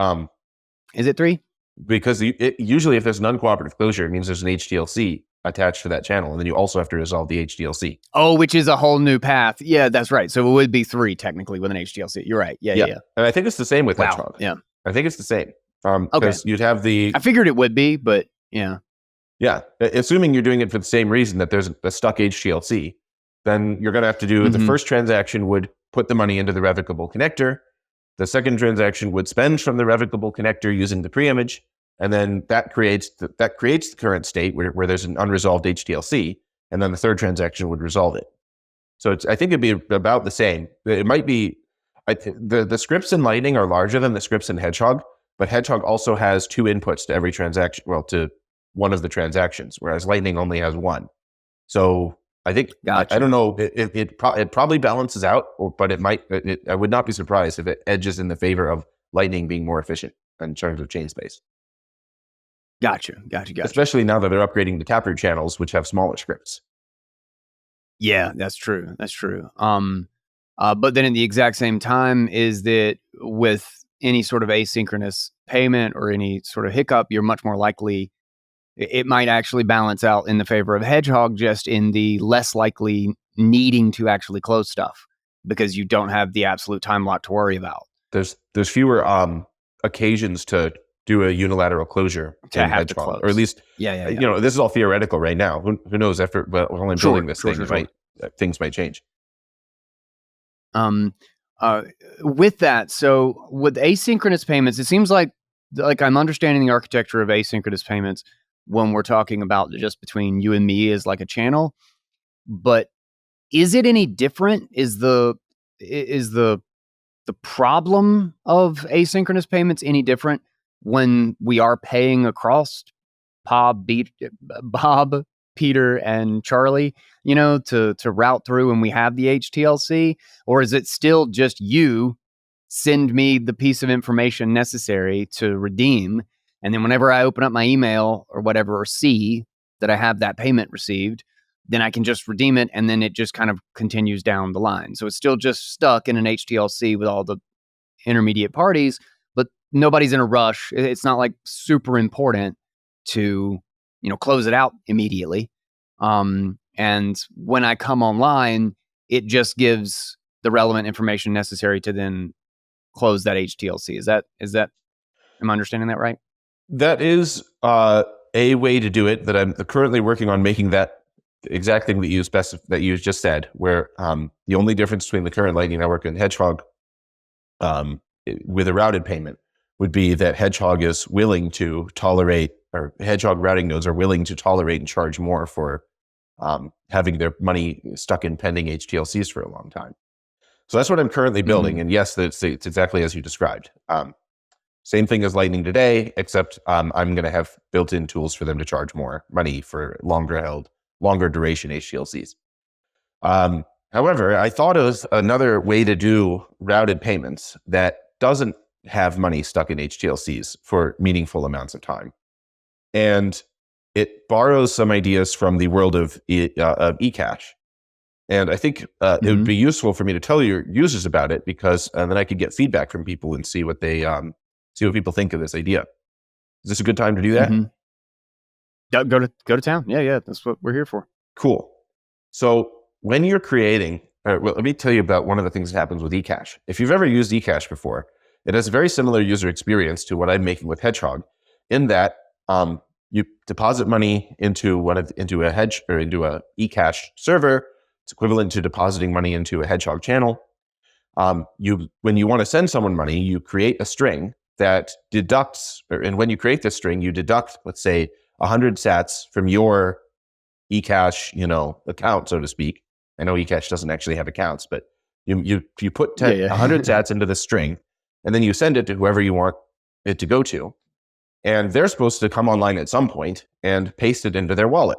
is it 3? Because usually if there's an uncooperative closure, it means there's an HTLC attached to that channel, and then you also have to resolve the HTLC. Oh, which is a whole new path. Yeah, that's right. So it would be 3 technically with an HTLC. You're right. Yeah. And I think it's the same with Hedgehog. Yeah, I think it's the same. Because you'd have I figured it would be, but yeah. Yeah, assuming you're doing it for the same reason that there's a stuck HTLC, then you're going to have to do the first transaction would put the money into the revocable connector. The second transaction would spend from the revocable connector using the pre-image, and then that creates the current state where there's an unresolved HTLC, and then the third transaction would resolve it. So I think it'd be about the same. It might be the scripts in Lightning are larger than the scripts in Hedgehog, but Hedgehog also has 2 inputs to every transaction. Well, to one of the transactions, whereas Lightning only has 1. So I think, I don't know, it probably balances out, but it might, I would not be surprised if it edges in the favor of Lightning being more efficient in terms of chain space. Gotcha. Especially now that they're upgrading the Taproot channels, which have smaller scripts. Yeah, that's true. But then at the exact same time is that with any sort of asynchronous payment or any sort of hiccup, you're much more likely, it might actually balance out in the favor of Hedgehog, just in the less likely needing to actually close stuff because you don't have the absolute time lock to worry about. There's fewer occasions to do a unilateral closure To in have to Hedgehog, close. or at least, Yeah. you know, this is all theoretical right now. Who knows? After while I'm building this thing, things might change. With that, so with asynchronous payments, it seems like I'm understanding the architecture of asynchronous payments when we're talking about just between you and me as like a channel. But is it any different? Is the problem of asynchronous payments any different when we are paying across Bob, Peter, and Charlie, you know, to route through and we have the HTLC? Or is it still just you send me the piece of information necessary to redeem, and then whenever I open up my email or whatever, or see that I have that payment received, then I can just redeem it, and then it just kind of continues down the line? So it's still just stuck in an HTLC with all the intermediate parties, but nobody's in a rush. It's not like super important to, you know, close it out immediately. And when I come online, it just gives the relevant information necessary to then close that HTLC. Is that am I understanding that right? That is a way to do it that I'm currently working on, making that exact thing that you just said, where the only difference between the current Lightning Network and Hedgehog with a routed payment would be that Hedgehog is willing to tolerate, or Hedgehog routing nodes are willing to tolerate and charge more for having their money stuck in pending HTLCs for a long time. So that's what I'm currently building. And yes, it's exactly as you described. Same thing as Lightning today, except I'm going to have built-in tools for them to charge more money for longer duration HTLCs. However, I thought it was another way to do routed payments that doesn't have money stuck in HTLCs for meaningful amounts of time. And it borrows some ideas from the world of eCash. And I think it would be useful for me to tell your users about it, because then I could get feedback from people and see what people think of this idea. Is this a good time to do that? Go to town. Yeah. That's what we're here for. Cool. So when you're creating, let me tell you about one of the things that happens with eCash. If you've ever used eCash before, it has a very similar user experience to what I'm making with Hedgehog, in that you deposit money into a hedge or into a eCash server. It's equivalent to depositing money into a Hedgehog channel. When you want to send someone money, you create a string that deducts, and when you create this string, you deduct, let's say, 100 sats from your eCash, account, so to speak. I know eCash doesn't actually have accounts, but you put 100 sats into the string, and then you send it to whoever you want it to go to. And they're supposed to come online at some point and paste it into their wallet.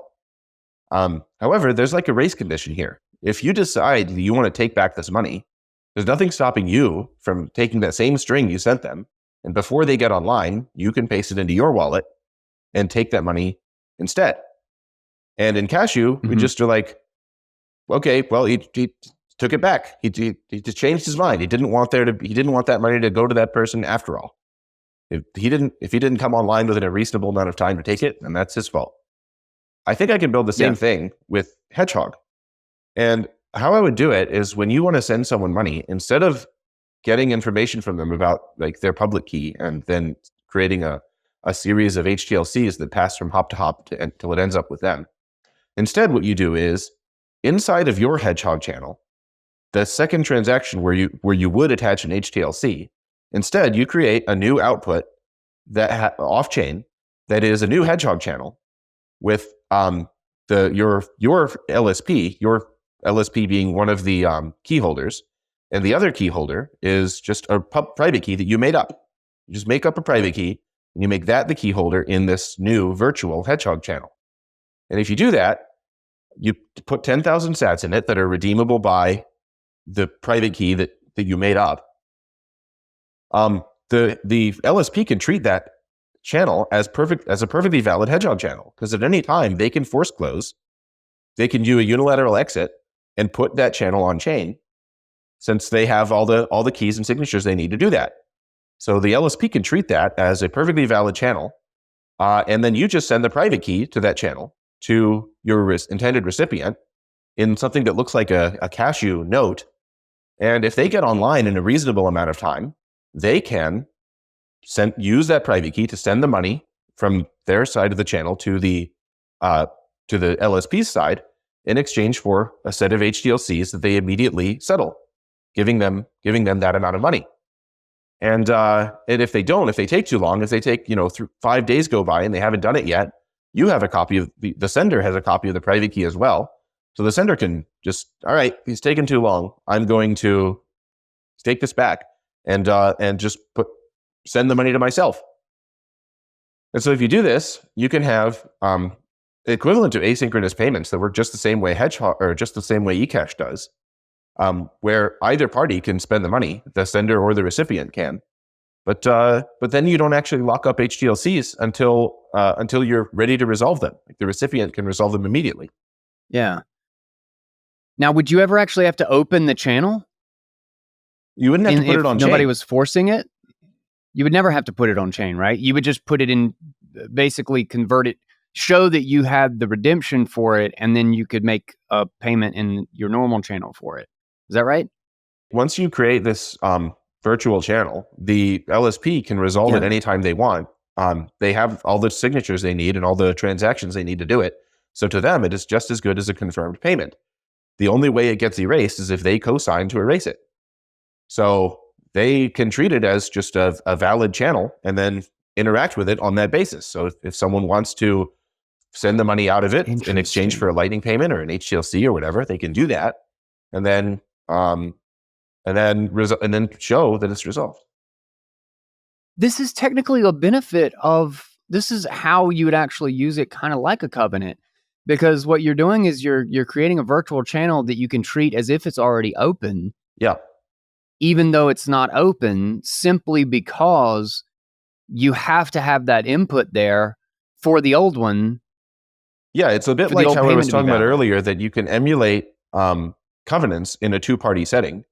However, there's like a race condition here. If you decide that you want to take back this money, there's nothing stopping you from taking that same string you sent them, and before they get online, you can paste it into your wallet and take that money instead. And in Cashew, we just are like, okay, well, he took it back. He just changed his mind. He didn't want that money to go to that person after all. If he didn't come online within a reasonable amount of time to take it, then that's his fault. I think I can build the same thing with Hedgehog. And how I would do it is, when you want to send someone money, instead of getting information from them about like their public key and then creating a series of HTLCs that pass from hop to hop until it ends up with them, instead what you do is, inside of your Hedgehog channel, the second transaction where you would attach an HTLC, instead you create a new output that off-chain that is a new Hedgehog channel with your LSP being one of the key holders, and the other key holder is just a private key that you made up. You just make up a private key, and you make that the key holder in this new virtual Hedgehog channel. And if you do that, you put 10,000 sats in it that are redeemable by the private key that you made up. The LSP can treat that channel as a perfectly valid Hedgehog channel, because at any time they can force close, they can do a unilateral exit and put that channel on chain, since they have all the keys and signatures they need to do that. So the LSP can treat that as a perfectly valid channel, and then you just send the private key to that channel to your intended recipient in something that looks like a Cashew note. And if they get online in a reasonable amount of time, they can use that private key to send the money from their side of the channel to the LSP's side in exchange for a set of HTLCs that they immediately settle, giving them that amount of money. And if they take too long, if they take 5 days go by and they haven't done it yet, you have a copy of the sender has a copy of the private key as well. So the sender can just, all right, he's taken too long. I'm going to take this back and just send the money to myself. And so if you do this, you can have equivalent to asynchronous payments that work just the same way Hedgehog or just the same way eCash does, where either party can spend the money, the sender or the recipient can. But then you don't actually lock up HTLCs until you're ready to resolve them. Like the recipient can resolve them immediately. Yeah. Now, would you ever actually have to open the channel? You wouldn't have to put it on chain. Nobody was forcing it? You would never have to put it on chain, right? You would just put it in, basically convert it, show that you had the redemption for it, and then you could make a payment in your normal channel for it. Is that right? Once you create this virtual channel, the LSP can resolve it anytime they want. They have all the signatures they need and all the transactions they need to do it. So to them, it is just as good as a confirmed payment. The only way it gets erased is if they co-sign to erase it. So they can treat it as just a valid channel and then interact with it on that basis. So if someone wants to send the money out of it in exchange for a Lightning payment or an HTLC or whatever, they can do that, and then show that it's resolved. This is technically a benefit of, this is how you would actually use it, kind of like a covenant, because what you're doing is you're creating a virtual channel that you can treat as if it's already open. Yeah. Even though it's not open, simply because you have to have that input there for the old one. Yeah, it's a bit like how I was talking about earlier, that you can emulate covenants in a two-party setting.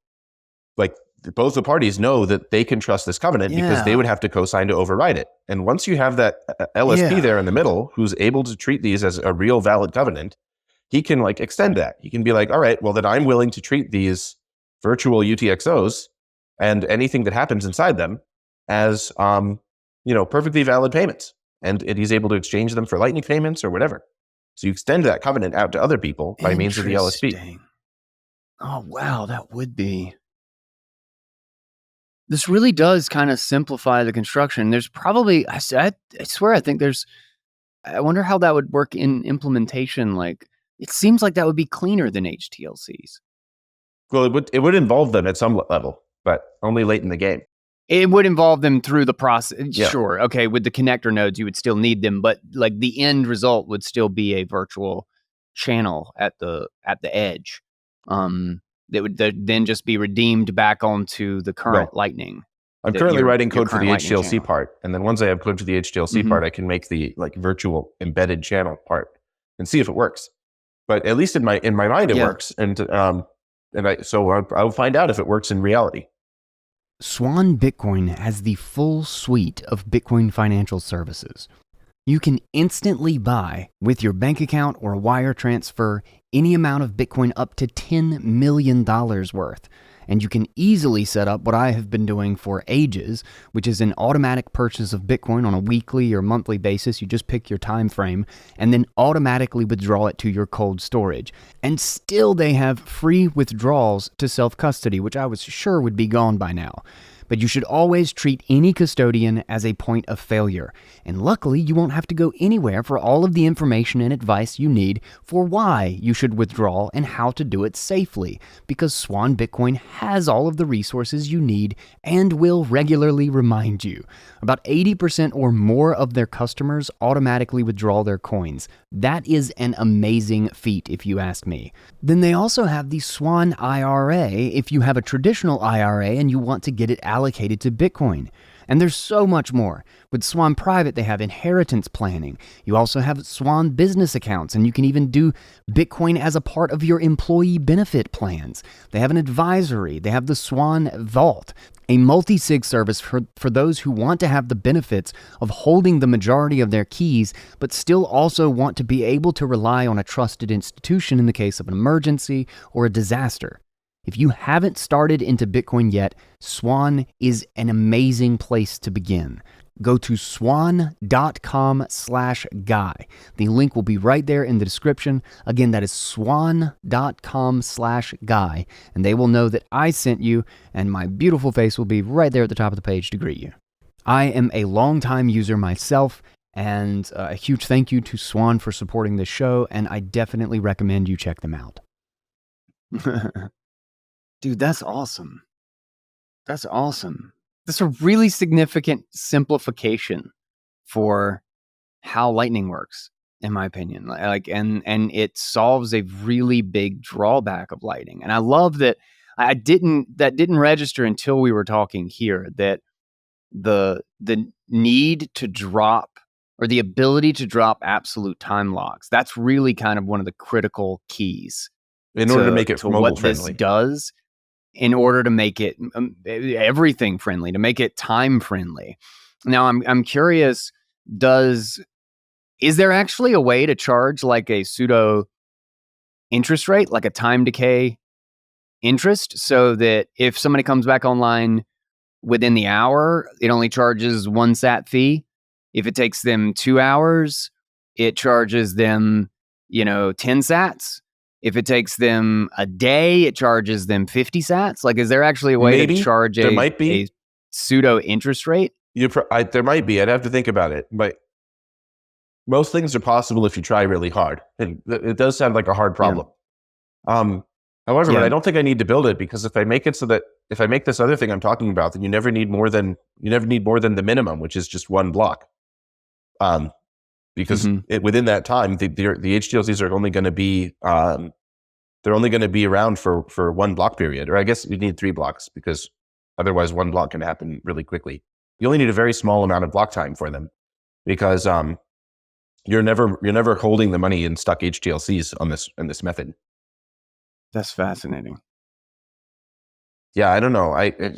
Like both the parties know that they can trust this covenant because they would have to co-sign to override it. And once you have that LSP there in the middle, who's able to treat these as a real valid covenant, he can like extend that. He can be like, all right, well then I'm willing to treat these virtual UTXOs and anything that happens inside them as perfectly valid payments. And he's able to exchange them for Lightning payments or whatever. So you extend that covenant out to other people by means of the LSP. Oh, wow. That would be. This really does kind of simplify the construction. There's probably, I swear, I wonder how that would work in implementation. Like, it seems like that would be cleaner than HTLCs. Well, it would involve them at some level, but only late in the game. It would involve them through the process. Yeah. Sure. Okay. With the connector nodes, you would still need them, but like the end result would still be a virtual channel at the edge. That would then just be redeemed back onto the current Lightning. I'm currently writing code for the HTLC part, and then once I have code for the HTLC part, I can make the like virtual embedded channel part and see if it works. But at least in my mind, it works, and I'll find out if it works in reality. Swan Bitcoin has the full suite of Bitcoin financial services. You can instantly buy, with your bank account or wire transfer, any amount of Bitcoin up to $10 million worth. And you can easily set up what I have been doing for ages, which is an automatic purchase of Bitcoin on a weekly or monthly basis. You just pick your time frame and then automatically withdraw it to your cold storage. And still they have free withdrawals to self-custody, which I was sure would be gone by now. But you should always treat any custodian as a point of failure. And luckily, you won't have to go anywhere for all of the information and advice you need for why you should withdraw and how to do it safely, because Swan Bitcoin has all of the resources you need and will regularly remind you. About 80% or more of their customers automatically withdraw their coins. That is an amazing feat, if you ask me. Then they also have the Swan IRA if you have a traditional IRA and you want to get it allocated to Bitcoin. And there's so much more. With Swan Private, they have inheritance planning. You also have Swan business accounts, and you can even do Bitcoin as a part of your employee benefit plans. They have an advisory. They have the Swan Vault, a multi-sig service for those who want to have the benefits of holding the majority of their keys, but still also want to be able to rely on a trusted institution in the case of an emergency or a disaster. If you haven't started into Bitcoin yet, Swan is an amazing place to begin. Go to swan.com/guy. The link will be right there in the description. Again, that is swan.com/guy. And they will know that I sent you, and my beautiful face will be right there at the top of the page to greet you. I am a longtime user myself, and a huge thank you to Swan for supporting this show, and I definitely recommend you check them out. Dude, that's awesome. That's awesome. That's a really significant simplification for how Lightning works, in my opinion. And it solves a really big drawback of Lightning. And I love that that didn't register until we were talking here, that the need to drop, or the ability to drop absolute time locks, that's really kind of one of the critical keys in order to make it mobile what friendly. this does, in order to make it everything friendly, to make it time friendly. Now, I'm curious, is there actually a way to charge like a pseudo interest rate, like a time decay interest, so that if somebody comes back online within the hour, it only charges 1 sat fee? If it takes them 2 hours, it charges them, 10 sats. If it takes them a day, it charges them 50 sats. Like, is there actually a way to charge a pseudo interest rate? There might be. I'd have to think about it. But most things are possible if you try really hard. And it does sound like a hard problem. Yeah. However, I don't think I need to build it, because if I make it so that if I make this other thing I'm talking about, then you never need more than the minimum, which is just 1 block. Because within that time, the HTLCs are only going to be around for 1 block period, or I guess you need 3 blocks, because otherwise 1 block can happen really quickly. You only need a very small amount of block time for them, because you're never holding the money in stuck HTLCs in this method. That's fascinating. Yeah, I don't know.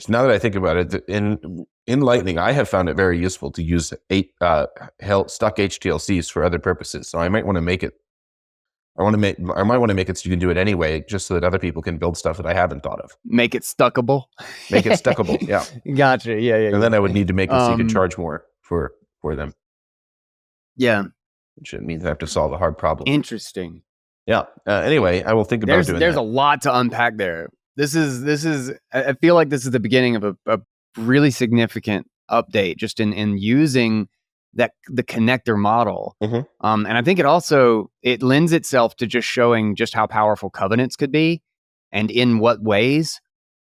Now that I think about it, in Lightning, I have found it very useful to use stuck HTLCs for other purposes. So I might want to make it. I might want to make it so you can do it anyway, just so that other people can build stuff that I haven't thought of. Make it stuckable. Make it stuckable. Yeah. Gotcha. Yeah. And then I would need to make it so you can charge more for them. Yeah. Which means I have to solve a hard problem. Interesting. Yeah. Anyway, I will think about doing that. There's a lot to unpack there. This is. I feel like this is the beginning of a really significant update, just in using the connector model. And I think it lends itself to just showing just how powerful covenants could be, and in what ways,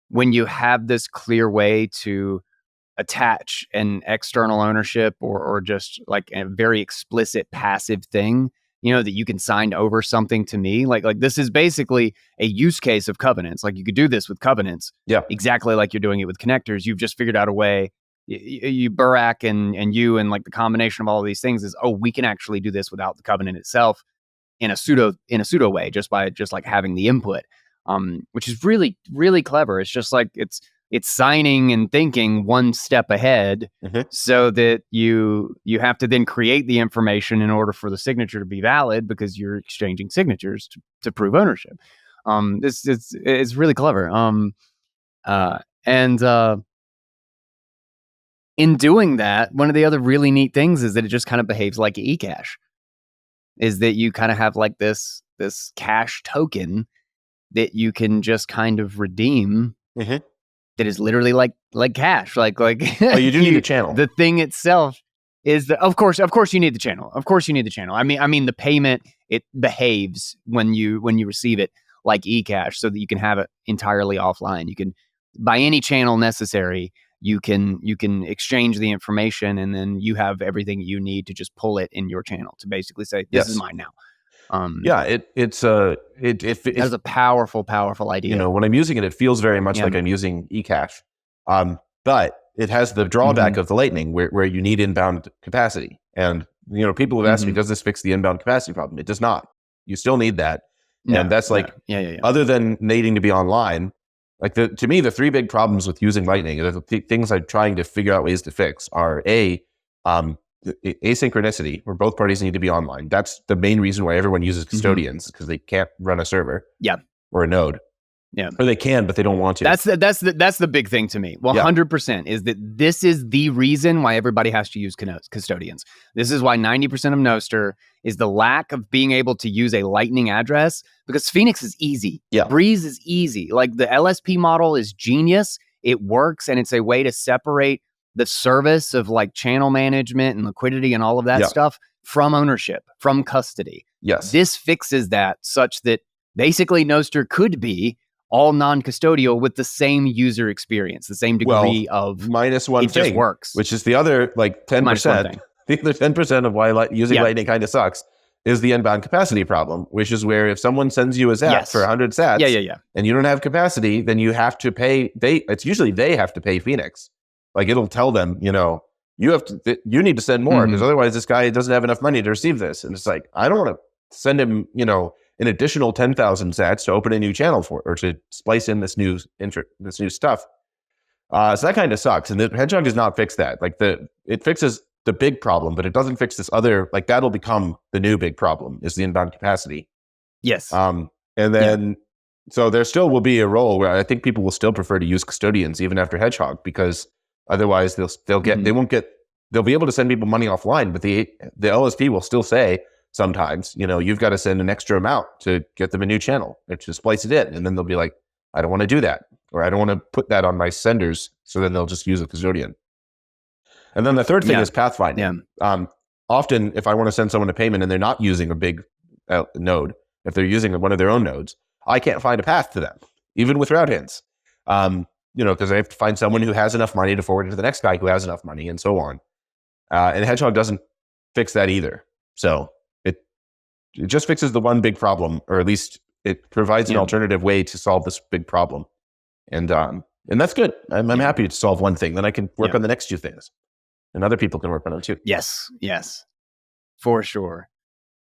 when you have this clear way to attach an external ownership or just like a very explicit passive thing, that you can sign over something to me. Like this is basically a use case of covenants. Like, you could do this with covenants. Yeah. Exactly like you're doing it with connectors. You've just figured out a way. You Burak and you, and like the combination of all of these things is, we can actually do this without the covenant itself in a pseudo way, just by like having the input, which is really, really clever. It's just like it's signing and thinking 1 step ahead, so that you have to then create the information in order for the signature to be valid, because you're exchanging signatures to prove ownership. It's really clever. In doing that, one of the other really neat things is that it just kind of behaves like eCash. Is that you kind of have like this cash token that you can just kind of redeem. That is literally like cash. Like oh, you do need a channel. The thing itself is of course you need the channel. Of course you need the channel. I mean the payment, it behaves when you receive it like eCash, so that you can have it entirely offline. You can, by any channel necessary, you can exchange the information, and then you have everything you need to just pull it in your channel to basically say, this is mine now. It's a powerful idea. When I'm using it, it feels very much like I'm using eCash. But it has the drawback of the Lightning where you need inbound capacity. And, people have asked me, does this fix the inbound capacity problem? It does not. You still need that. And that's other than needing to be online, like to me, the 3 big problems with using Lightning, the things I'm trying to figure out ways to fix, are asynchronicity, where both parties need to be online. That's the main reason why everyone uses custodians, because they can't run a server or a node. Yeah. Or they can, but they don't want to. That's the big thing to me. 100% is that this is the reason why everybody has to use custodians. This is why 90% of Nostr is the lack of being able to use a Lightning address, because Phoenix is easy. Yeah. Breeze is easy. Like the LSP model is genius. It works, and it's a way to separate the service of like channel management and liquidity and all of that stuff from ownership, from custody. Yes. This fixes that such that basically Nostr could be all non-custodial with the same user experience, the same degree of minus one it thing, just works. which is the other like 10%. The other 10% of why using Lightning kind of sucks is the inbound capacity problem, which is where if someone sends you a ZAT for 100 sats and you don't have capacity, then you have to pay. It's usually they have to pay Phoenix. Like it'll tell them, you need to send more because otherwise this guy doesn't have enough money to receive this. And it's like, I don't want to send him, an additional 10,000 sats to open a new channel for, or to splice in this new stuff. So that kind of sucks. And the Hedgehog does not fix that. Like it fixes the big problem, but it doesn't fix this other, like that'll become the new big problem is the inbound capacity. Yes. And then, so there still will be a role where I think people will still prefer to use custodians even after Hedgehog, because otherwise they'll be able to send people money offline, but the LSP will still say, sometimes, you've got to send an extra amount to get them a new channel or to splice it in. And then they'll be like, I don't want to do that. Or I don't want to put that on my senders. So then they'll just use a custodian. And then the third thing is pathfinding. Often if I want to send someone a payment and they're not using a big node, if they're using one of their own nodes, I can't find a path to them, even with route hints. Because I have to find someone who has enough money to forward it to the next guy who has enough money and so on. And Hedgehog doesn't fix that either. So it just fixes the one big problem, or at least it provides an alternative way to solve this big problem. And that's good. I'm happy to solve one thing. Then I can work on the next two things. And other people can work on them too. Yes, for sure.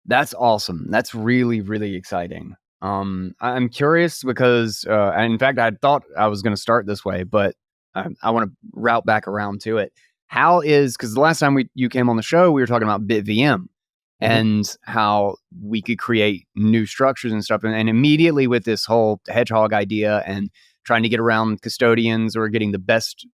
That's awesome. That's really, really exciting. I'm curious because, in fact, I thought I was going to start this way, but I want to route back around to it. Because the last time you came on the show, we were talking about BitVM. And how we could create new structures and stuff. And immediately with this whole Hedgehog idea and trying to get around custodians or getting the best,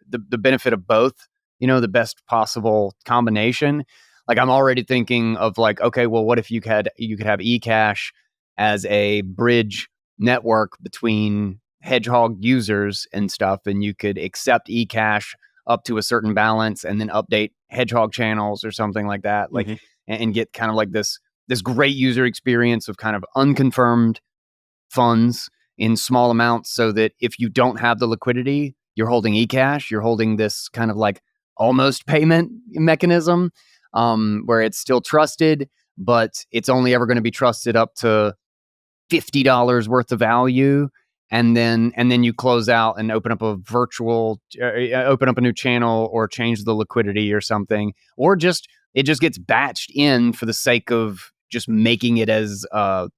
the benefit of both, the best possible combination. Like I'm already thinking of like, okay, well, what if you could have eCash as a bridge network between Hedgehog users and stuff, and you could accept eCash up to a certain balance and then update Hedgehog channels or something like that. Like, and get kind of like this great user experience of kind of unconfirmed funds in small amounts, so that if you don't have the liquidity, you're holding eCash, you're holding this kind of like almost payment mechanism where it's still trusted, but it's only ever going to be trusted up to $50 worth of value. And then you close out and open up a open up a new channel or change the liquidity or something, or it just gets batched in for the sake of just making it as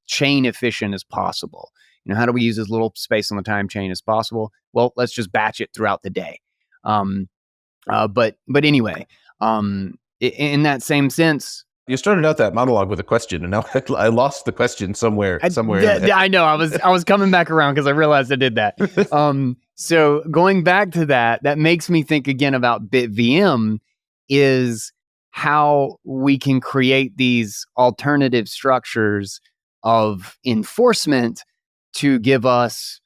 chain efficient as possible. How do we use as little space on the time chain as possible? Well, let's just batch it throughout the day. But anyway, in that same sense, you started out that monologue with a question, and now I lost the question somewhere. I know. I was coming back around because I realized I did that. So going back to that makes me think again about BitVM is how we can create these alternative structures of enforcement to give us,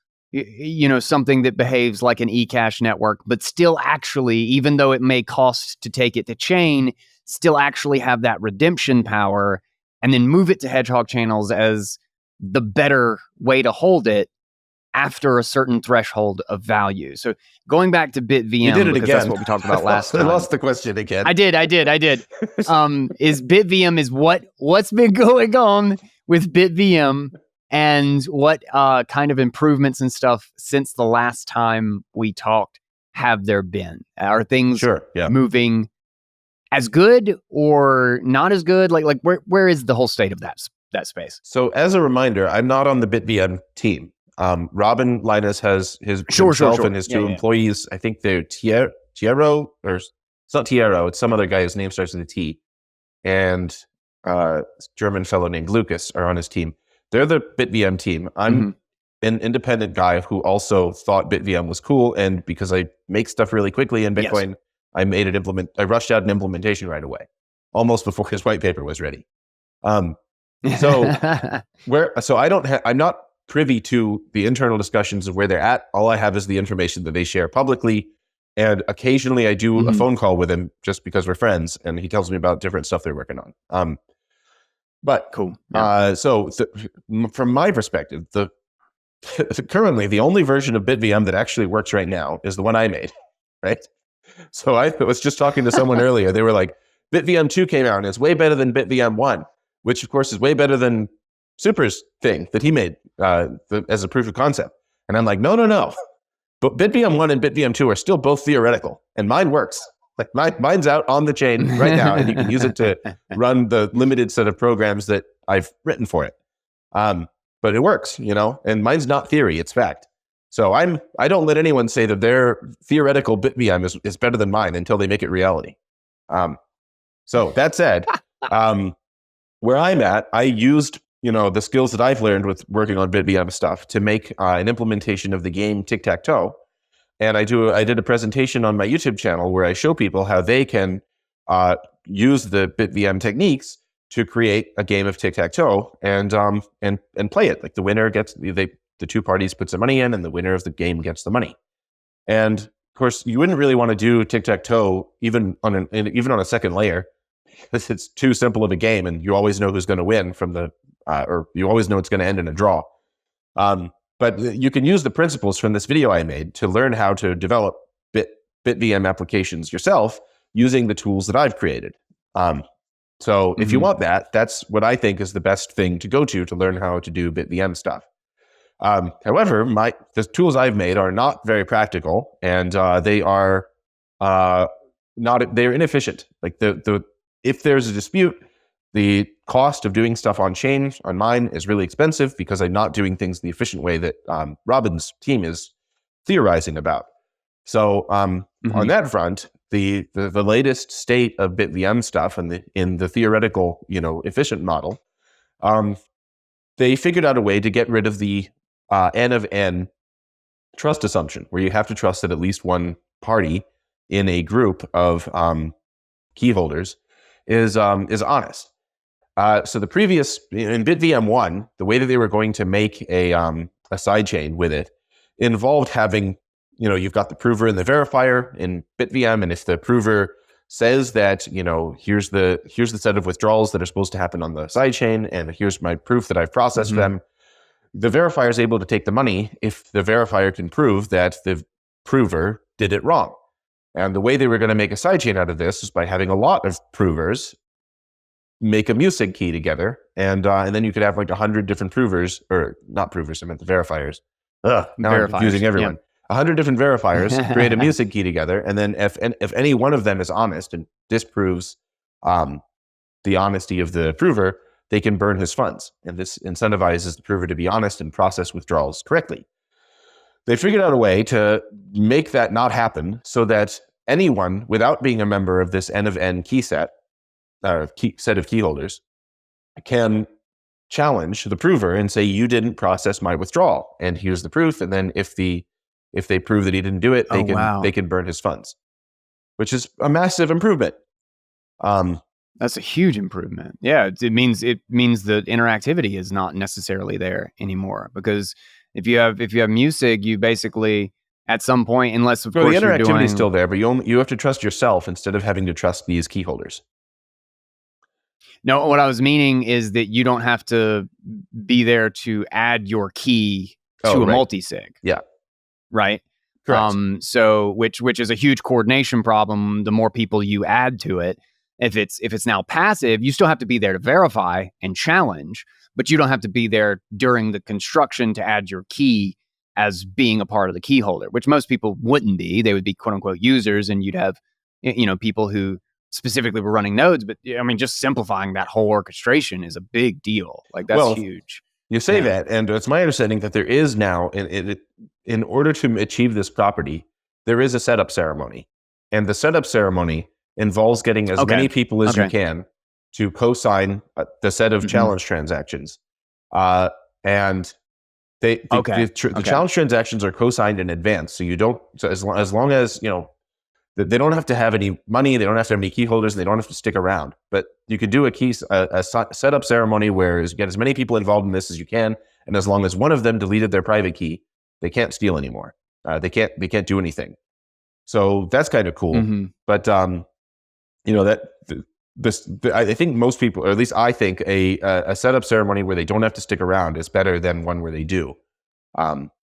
something that behaves like an eCash network, but still actually, even though it may cost to take it to chain, still actually have that redemption power, and then move it to Hedgehog channels as the better way to hold it after a certain threshold of value. So going back to BitVM, you did it because again. That's what we talked about last time. I lost the question again. I did. Is BitVM is what's been going on with BitVM, and what kind of improvements and stuff since the last time we talked have there been? Are things moving as good or not as good? Like where is the whole state of that space? So as a reminder, I'm not on the BitVM team. Robin Linus has himself and his two employees. I think they're Tiero, or it's not Tiero, it's some other guy whose name starts with a T, and a German fellow named Lucas are on his team. They're the BitVM team. I'm an independent guy who also thought BitVM was cool, and because I make stuff really quickly in Bitcoin, I rushed out an implementation right away, almost before his white paper was ready. So I'm not privy to the internal discussions of where they're at. All I have is the information that they share publicly. And occasionally I do a phone call with him just because we're friends, and he tells me about different stuff they're working on. But cool. From my perspective, currently the only version of BitVM that actually works right now is the one I made, right? So I was just talking to someone earlier. They were like, BitVM 2 came out and it's way better than BitVM 1, which of course is way better than Super's thing that he made as a proof of concept. And I'm like, no. But BitVM 1 and BitVM 2 are still both theoretical, and mine works. Like mine's out on the chain right now, and you can use it to run the limited set of programs that I've written for it. But it works, and mine's not theory, it's fact. So I don't let anyone say that their theoretical BitVM is better than mine until they make it reality. So that said, where I'm at, I used the skills that I've learned with working on BitVM stuff to make an implementation of the game Tic-Tac-Toe. And I did a presentation on my YouTube channel where I show people how they can use the BitVM techniques to create a game of Tic-Tac-Toe and play it. Like the winner gets the two parties put some money in, and the winner of the game gets the money. And of course, you wouldn't really want to do Tic-Tac-Toe even on a second layer, because it's too simple of a game, and you always know who's going to win or you always know it's going to end in a draw. But you can use the principles from this video I made to learn how to develop BitVM applications yourself using the tools that I've created. So if you want that, that's what I think is the best thing to go to learn how to do BitVM stuff. However, the tools I've made are not very practical, and they are they're inefficient. Like if there's a dispute, the cost of doing stuff on chain on mine is really expensive because I'm not doing things the efficient way that Robin's team is theorizing about. So on that front, the latest state of BitVM stuff and in the theoretical efficient model, they figured out a way to get rid of the N of N trust assumption, where you have to trust that at least one party in a group of key holders is honest. So the previous, in BitVM 1, the way that they were going to make a sidechain with it involved having, you've got the prover and the verifier in BitVM, and if the prover says that, here's the set of withdrawals that are supposed to happen on the sidechain, and here's my proof that I've processed them, the verifier is able to take the money if the verifier can prove that the prover did it wrong. And the way they were going to make a sidechain out of this is by having a lot of provers make a MuSig key together, and then you could have like 100 different provers, or not provers, I meant the verifiers. Now I'm confusing everyone. Yeah. 100 different verifiers create a MuSig key together, and then if any one of them is honest and disproves the honesty of the prover, they can burn his funds. And this incentivizes the prover to be honest and process withdrawals correctly. They figured out a way to make that not happen so that anyone, without being a member of this N of N key set, set of key holders, can challenge the prover and say, you didn't process my withdrawal, and here's the proof. And then if they prove that he didn't do it, they can burn his funds, which is a massive improvement. That's a huge improvement. Yeah, it means the interactivity is not necessarily there anymore, because if you have MuSig, you basically at some point, unless of course the interactivity is still there, but you have to trust yourself instead of having to trust these key holders. No, what I was meaning is that you don't have to be there to add your key to a multi-sig. Yeah. Right? Correct. So which is a huge coordination problem the more people you add to it. If it's now passive, you still have to be there to verify and challenge, but you don't have to be there during the construction to add your key as being a part of the key holder, which most people wouldn't be. They would be quote unquote users, and you'd have people who specifically were running nodes. But I mean, just simplifying that whole orchestration is a big deal. Like that's huge. You say that, and it's my understanding that there is now, in order to achieve this property, there is a setup ceremony, and the setup ceremony involves getting as many people as you can to co-sign the set of challenge transactions. And The challenge transactions are co-signed in advance, so you don't. So as long as they don't have to have any money, they don't have to have any key holders, and they don't have to stick around. But you could do a setup ceremony where you get as many people involved in this as you can, and as long as one of them deleted their private key, they can't steal anymore. They can't do anything. So that's kind of cool. Mm-hmm. But I think most people, or at least I think, a setup ceremony where they don't have to stick around is better than one where they do.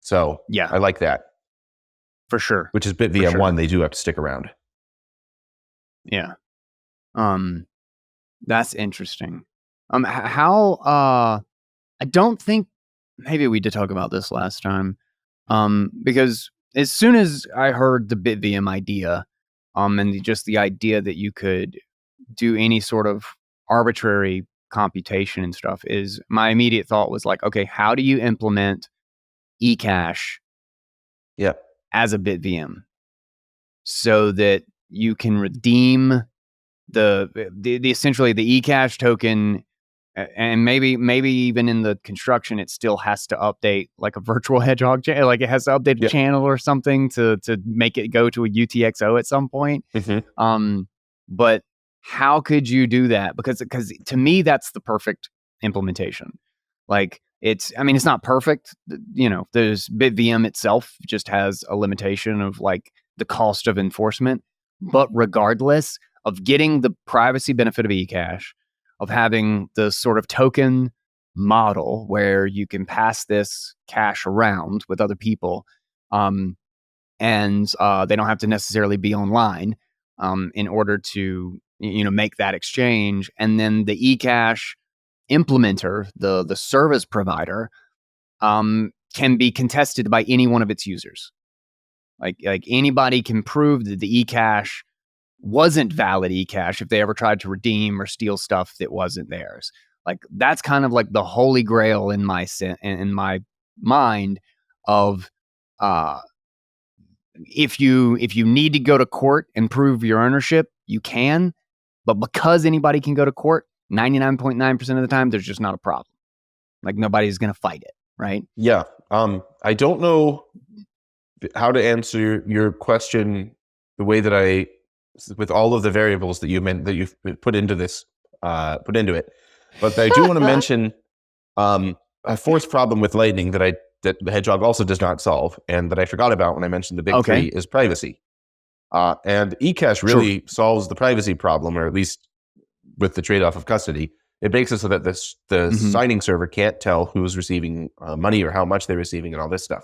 So yeah, I like that. For sure. Which is BitVM1, they do have to stick around. Yeah. That's interesting. I don't think, maybe we did talk about this last time. Because as soon as I heard the BitVM idea, and just the idea that you could do any sort of arbitrary computation and stuff, is my immediate thought was like, okay, how do you implement eCash as a BitVM so that you can redeem the essentially the eCash token, and maybe even in the construction it still has to update like a virtual Hedgehog channel, like it has to update a channel or something to make it go to a UTXO at some point. Mm-hmm. But how could you do that? Because to me that's the perfect implementation. Like it's not perfect. There's BitVM itself just has a limitation of like the cost of enforcement. But regardless of getting the privacy benefit of eCash, of having the sort of token model where you can pass this cash around with other people, and they don't have to necessarily be online in order to make that exchange, and then the eCash implementer, the service provider, can be contested by any one of its users. Like anybody can prove that the eCash wasn't valid eCash if they ever tried to redeem or steal stuff that wasn't theirs. Like that's kind of like the holy grail in my mind of if you need to go to court and prove your ownership, you can, but because anybody can go to court 99.9% of the time, there's just not a problem. Like nobody's going to fight it, right? Yeah. I don't know how to answer your question the way that with all of the variables that you've put into this, it. But I do want to mention a fourth problem with Lightning that the Hedgehog also does not solve, and that I forgot about when I mentioned the big three, is privacy. And eCash really solves the privacy problem, or at least with the trade-off of custody. It makes it so that the signing server can't tell who's receiving money or how much they're receiving and all this stuff.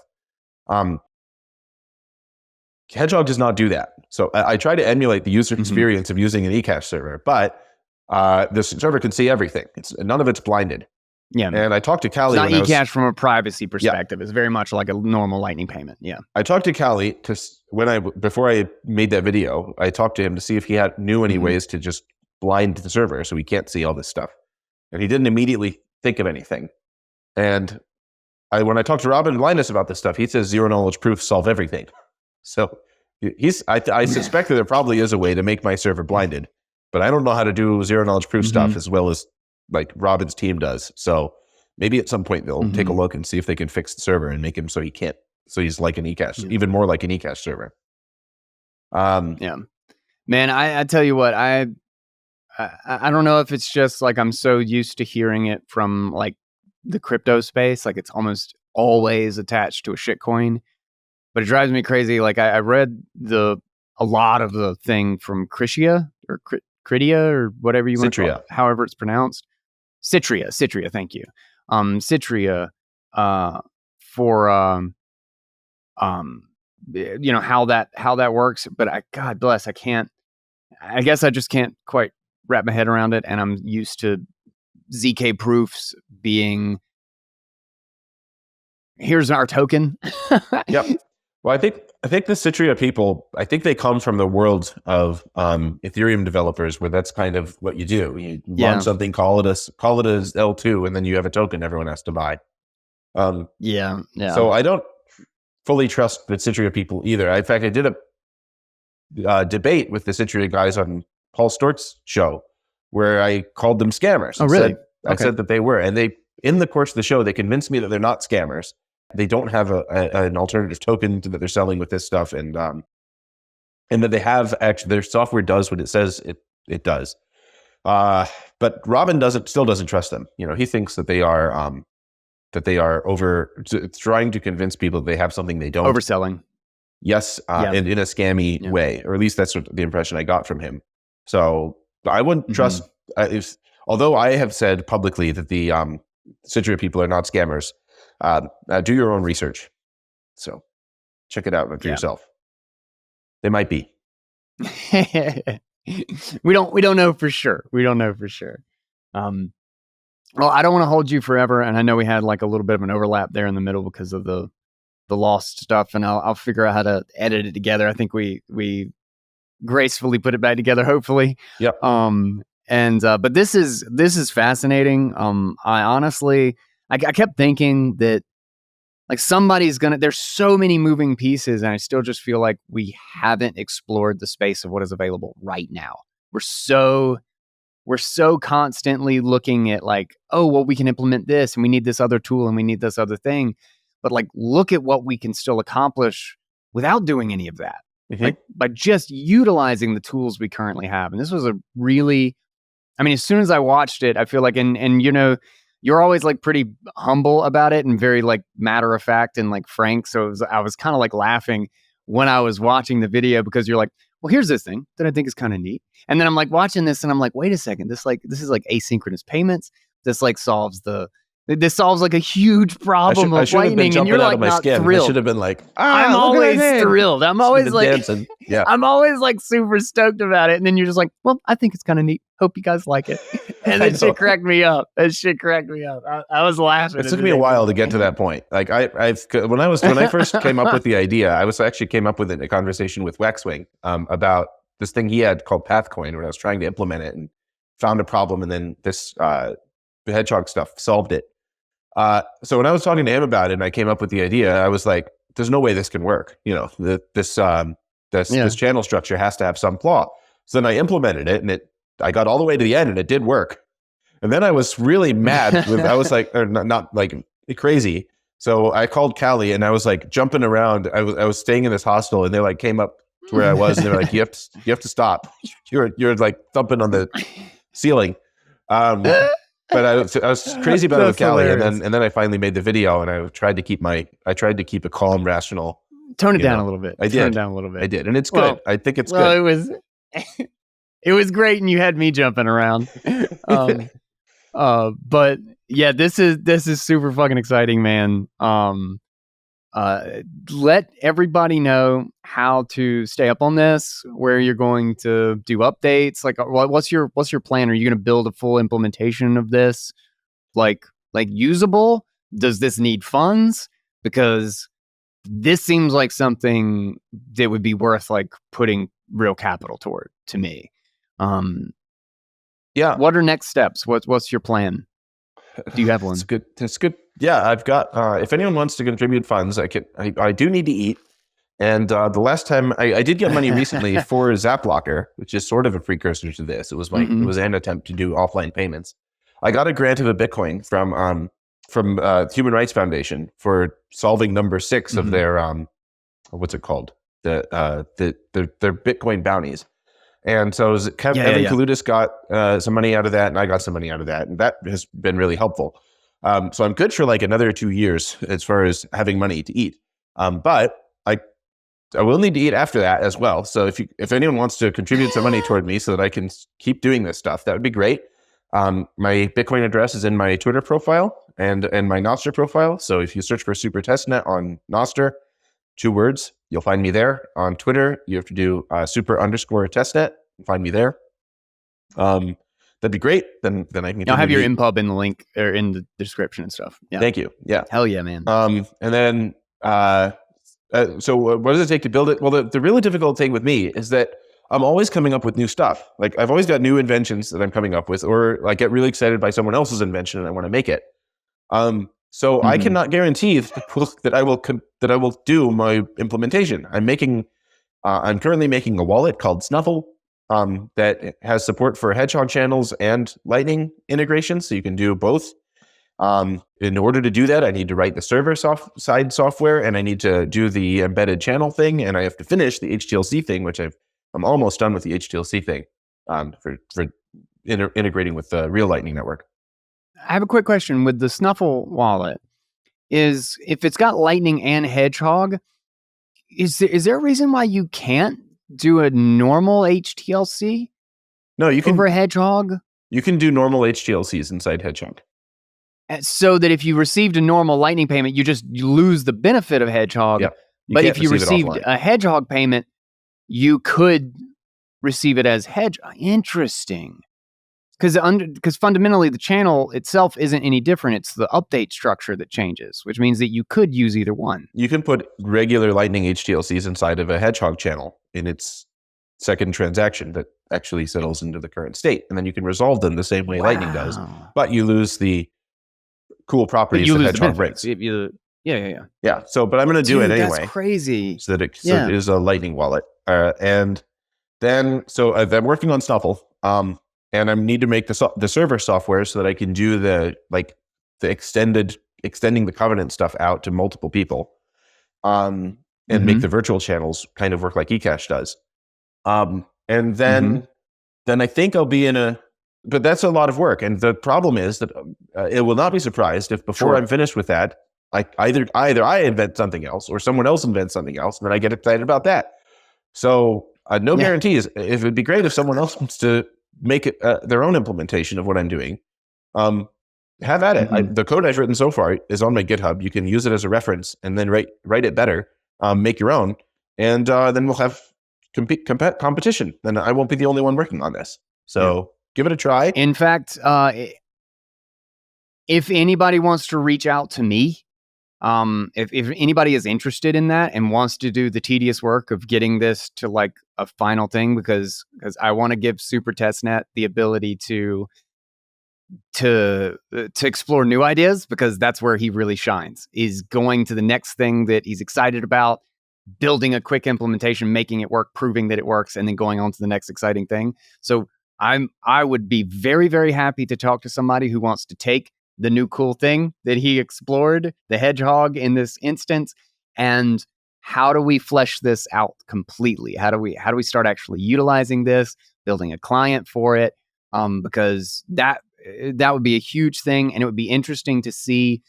Hedgehog does not do that. So I try to emulate the user experience of using an eCash server, but the server can see everything. None of it's blinded. Yeah. And I talked to Callie. It's not eCash from a privacy perspective. Yeah. It's very much like a normal Lightning payment. Yeah. I talked to Callie before I made that video, I talked to him to see if he knew any ways to just blind the server so he can't see all this stuff. And he didn't immediately think of anything. And when I talked to Robin Linus about this stuff, he says zero knowledge proofs solve everything. So I suspect that there probably is a way to make my server blinded, but I don't know how to do zero knowledge proof stuff as well as like Robin's team does. So maybe at some point they'll take a look and see if they can fix the server and make him so he's like an eCash, even more like an eCash server. Yeah, man, I tell you what, I don't know if it's just like I'm so used to hearing it from like the crypto space, like it's almost always attached to a shitcoin. But it drives me crazy. Like I read a lot of the thing from Critia or Critia or whatever you want to call it, however it's pronounced. Citria, thank you. Citria for how that works. But God bless, I guess I just can't quite wrap my head around it, and I'm used to ZK proofs being here's our token. Yep. Well, I think the Citria people, I think they come from the world of Ethereum developers, where that's kind of what you do. You launch something, call it as L2, and then you have a token everyone has to buy. Yeah. So I don't fully trust the Citria people either. In fact, I did a debate with the Citria guys on Paul Stort's show where I called them scammers. Oh, really? I said that they were, and in the course of the show, they convinced me that they're not scammers. they don't have an alternative token that they're selling with this stuff, and that they have actually their software does what it says it does. But Robin still doesn't trust them. He thinks that they are trying to convince people that they have something they don't. Overselling. Yes, in a scammy way, or at least that's what the impression I got from him. So I wouldn't trust. Although I have said publicly that the Citra people are not scammers, do your own research. So check it out for yourself. They might be. We don't know for sure. We don't know for sure. Well, I don't want to hold you forever, and I know we had like a little bit of an overlap there in the middle because of the lost stuff, and I'll figure out how to edit it together. I think we gracefully put it back together, hopefully. Yep. But this is fascinating. I honestly, I kept thinking that like there's so many moving pieces, and I still just feel like we haven't explored the space of what is available right now. We're so constantly looking at like, oh, well, we can implement this, and we need this other tool, and we need this other thing. But like, look at what we can still accomplish without doing any of that. Like by just utilizing the tools we currently have. And this was as soon as I watched it, I feel like, and you're always like pretty humble about it and very like matter of fact and like frank. So I was kind of like laughing when I was watching the video because you're like, well, here's this thing that I think is kind of neat. And then I'm like watching this and I'm like, wait a second, this is like asynchronous payments. This solves like a huge problem of lightning, and you're like not thrilled. I should have been like, I'm always thrilled. I'm always like, dancing. Yeah. I'm always like super stoked about it. And then you're just like, well, I think it's kind of neat. Hope you guys like it. And that shit cracked me up. I was laughing. It took me a while to get to that point. Like when I first came up with the idea, I came up with it in a conversation with Waxwing about this thing he had called Pathcoin, where I was trying to implement it and found a problem, and then this the Hedgehog stuff solved it. So when I was talking to him about it and I came up with the idea, I was like, there's no way this can work. This channel structure has to have some flaw. So then I implemented it, and I got all the way to the end, and it did work. And then I was really mad I was like, or not like crazy. So I called Callie, and I was like jumping around. I was staying in this hostel, and they like came up to where I was, and they're like, you have to stop. You're like thumping on the ceiling. But I was crazy about it with Callie, and then I finally made the video, and I tried to keep a calm, rational. Tone it down a little bit. I did. Tone it down a little bit. I did, and it's good. I think it's good. It was great, and you had me jumping around. But yeah, this is super fucking exciting, man. Let everybody know how to stay up on this, where you're going to do updates. Like, what's your plan? Are you going to build a full implementation of this? Like usable? Does this need funds? Because this seems like something that would be worth like putting real capital toward to me. Yeah. What are next steps? What's your plan? Do you have one? It's good. Yeah, I've got. If anyone wants to contribute funds, I do need to eat. And the last time I did get money recently for Zaplocker, which is sort of a precursor to this. It was it was an attempt to do offline payments. I got a grant of a Bitcoin from Human Rights Foundation for solving number 6 of their what's it called, their Bitcoin bounties. And so Evan Kaludis got some money out of that, and I got some money out of that, and that has been really helpful. So I'm good for like another 2 years as far as having money to eat. But I will need to eat after that as well. So if anyone wants to contribute some money toward me so that I can keep doing this stuff, that would be great. My Bitcoin address is in my Twitter profile and my Nostr profile. So if you search for Super Testnet on Nostr, 2 words, you'll find me there. On Twitter, you have to do super_testnet and find me there. That'd be great. Then I can. I'll have your impub in the link or in the description and stuff. Yeah. Thank you. Yeah. Hell yeah, man. And then so what does it take to build it? Well, the really difficult thing with me is that I'm always coming up with new stuff. Like I've always got new inventions that I'm coming up with, or I get really excited by someone else's invention and I want to make it. So I cannot guarantee that I will do my implementation. I'm currently making a wallet called Snuffle that has support for Hedgehog channels and Lightning integration, so you can do both. In order to do that, I need to write the server-side software, and I need to do the embedded channel thing, and I have to finish the HTLC thing, which I'm almost done with the HTLC thing for integrating with the real Lightning Network. I have a quick question with the Snuffle wallet. Is if it's got Lightning and Hedgehog, is there a reason why you can't do a normal HTLC? No, you can over Hedgehog. You can do normal HTLCs inside Hedgehog. So that if you received a normal Lightning payment, you lose the benefit of Hedgehog. Yeah, but if you received a Hedgehog payment, you could receive it as Hedgehog. Interesting. Because fundamentally, the channel itself isn't any different. It's the update structure that changes, which means that you could use either one. You can put regular Lightning HTLCs inside of a Hedgehog channel in its second transaction that actually settles into the current state. And then you can resolve them the same way Lightning does. But you lose the cool properties that Hedgehog brings. Yeah. So, but I'm going to do it anyway. That's crazy. So that it is a Lightning wallet. And then, so I'm working on Snuffle. And I need to make the server software so that I can do the extending the covenant stuff out to multiple people, and make the virtual channels kind of work like eCash does. And then I think I'll be but that's a lot of work. And the problem is that it will not be surprised if before I'm finished with that, either I invent something else or someone else invents something else, and then I get excited about that. So no guarantees. If it'd be great if someone else wants to make it their own implementation of what I'm doing, have at it. The code I've written so far is on my GitHub. You can use it as a reference and then write it better, make your own, and then we'll have competition. Then I won't be the only one working on this. So give it a try. In fact, if anybody wants to reach out to me, if anybody is interested in that and wants to do the tedious work of getting this to like a final thing, because I want to give Super Testnet the ability to explore new ideas, because that's where he really shines, is going to the next thing that he's excited about, building a quick implementation, making it work, proving that it works, and then going on to the next exciting thing. So I would be very, very happy to talk to somebody who wants to take the new cool thing that he explored, the Hedgehog in this instance, and how do we flesh this out completely? How do we start actually utilizing this, building a client for it? Because that would be a huge thing, and it would be interesting to see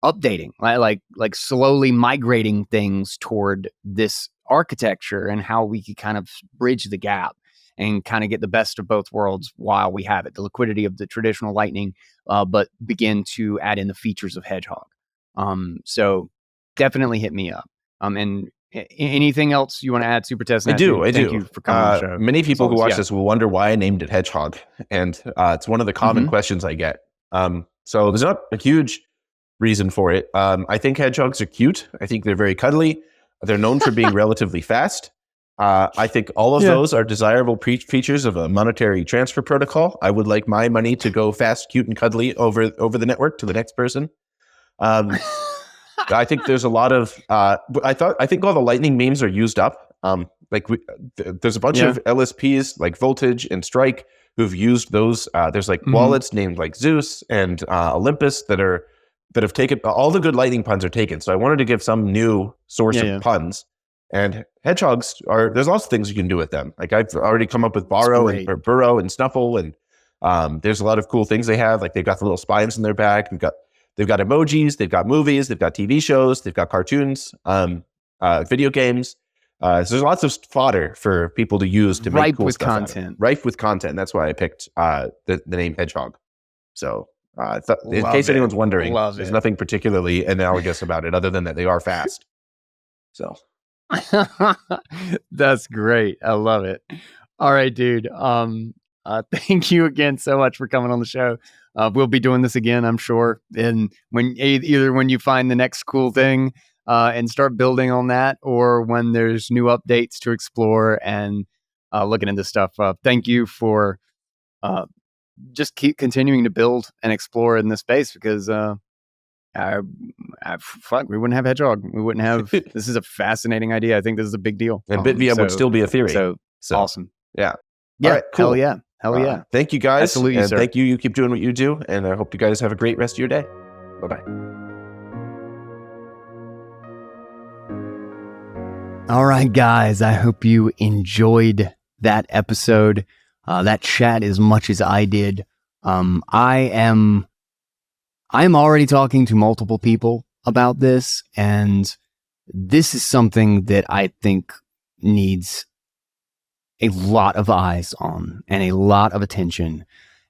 updating, like slowly migrating things toward this architecture, and how we could kind of bridge the gap and kind of get the best of both worlds while we have it, the liquidity of the traditional Lightning, but begin to add in the features of Hedgehog. So definitely hit me up. And anything else you want to add, Super Testnet? I do. Thank you for coming on the show. Many people who watch this will wonder why I named it Hedgehog. And it's one of the common questions I get. So there's not a huge reason for it. I think hedgehogs are cute. I think they're very cuddly. They're known for being relatively fast. I think all of those are desirable features of a monetary transfer protocol. I would like my money to go fast, cute, and cuddly over the network to the next person. I think there's a lot of. I think all the Lightning memes are used up. There's a bunch of LSPs like Voltage and Strike who've used those. There's wallets named like Zeus and Olympus that have taken all the good Lightning puns are taken. So I wanted to give some new source of puns. And hedgehogs there's lots of things you can do with them. Like I've already come up with Burrow and Snuffle, and there's a lot of cool things they have. Like they've got the little spines in their back. They've got emojis, they've got movies, they've got TV shows, they've got cartoons, video games. So there's lots of fodder for people to use to make cool stuff content. Rife with content. That's why I picked the name Hedgehog. So in case anyone's wondering, there's nothing particularly analogous about it other than that they are fast. So. That's great. I love it. All right, dude. Thank you again so much for coming on the show. We'll be doing this again, I'm sure. And when you find the next cool thing and start building on that, or when there's new updates to explore and looking into stuff. Thank you for just keep continuing to build and explore in this space, because we wouldn't have Hedgehog. We wouldn't have. This is a fascinating idea. I think this is a big deal. And BitVM would still be a theory. So awesome. Yeah. Yeah. All right, cool. Hell yeah. Thank you guys. Absolutely, and sir. thank you. You keep doing what you do. And I hope you guys have a great rest of your day. Bye-bye. All right, guys, I hope you enjoyed that episode, that chat as much as I did. I'm already talking to multiple people about this, and this is something that I think needs a lot of eyes on and a lot of attention.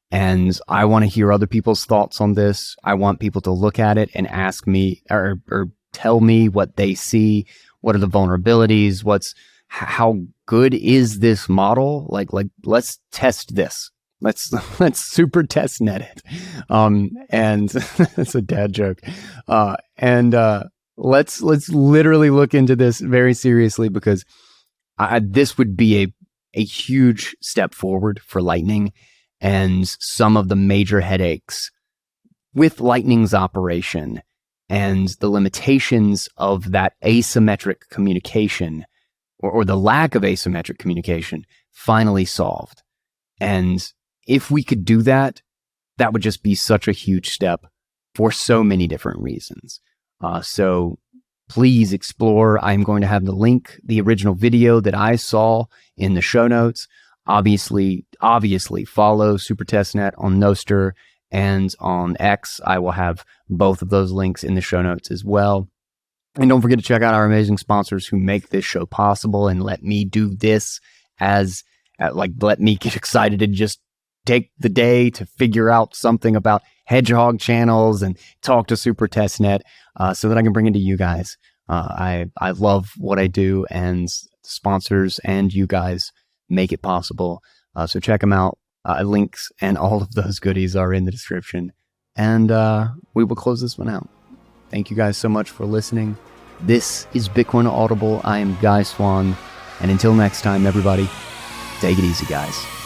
And I want to hear other people's thoughts on this. I want people to look at it and ask me or tell me what they see. What are the vulnerabilities? How good is this model? Like let's test this. Let's super testnet it. And that's a dad joke. Let's literally look into this very seriously, because this would be a huge step forward for Lightning, and some of the major headaches with Lightning's operation and the limitations of that asymmetric communication or the lack of asymmetric communication finally solved. And if we could do that, that would just be such a huge step for so many different reasons. So please explore. I'm going to have the link, the original video that I saw, in the show notes. Obviously follow Super Testnet on Nostr and on X. I will have both of those links in the show notes as well. And don't forget to check out our amazing sponsors who make this show possible and let me do this let me get excited and just take the day to figure out something about Hedgehog channels and talk to Super Testnet so that I can bring it to you guys. I love what I do, and sponsors and you guys make it possible. So check them out. Links and all of those goodies are in the description. And we will close this one out. Thank you guys so much for listening. This is Bitcoin Audible. I am Guy Swan. And until next time, everybody, take it easy, guys.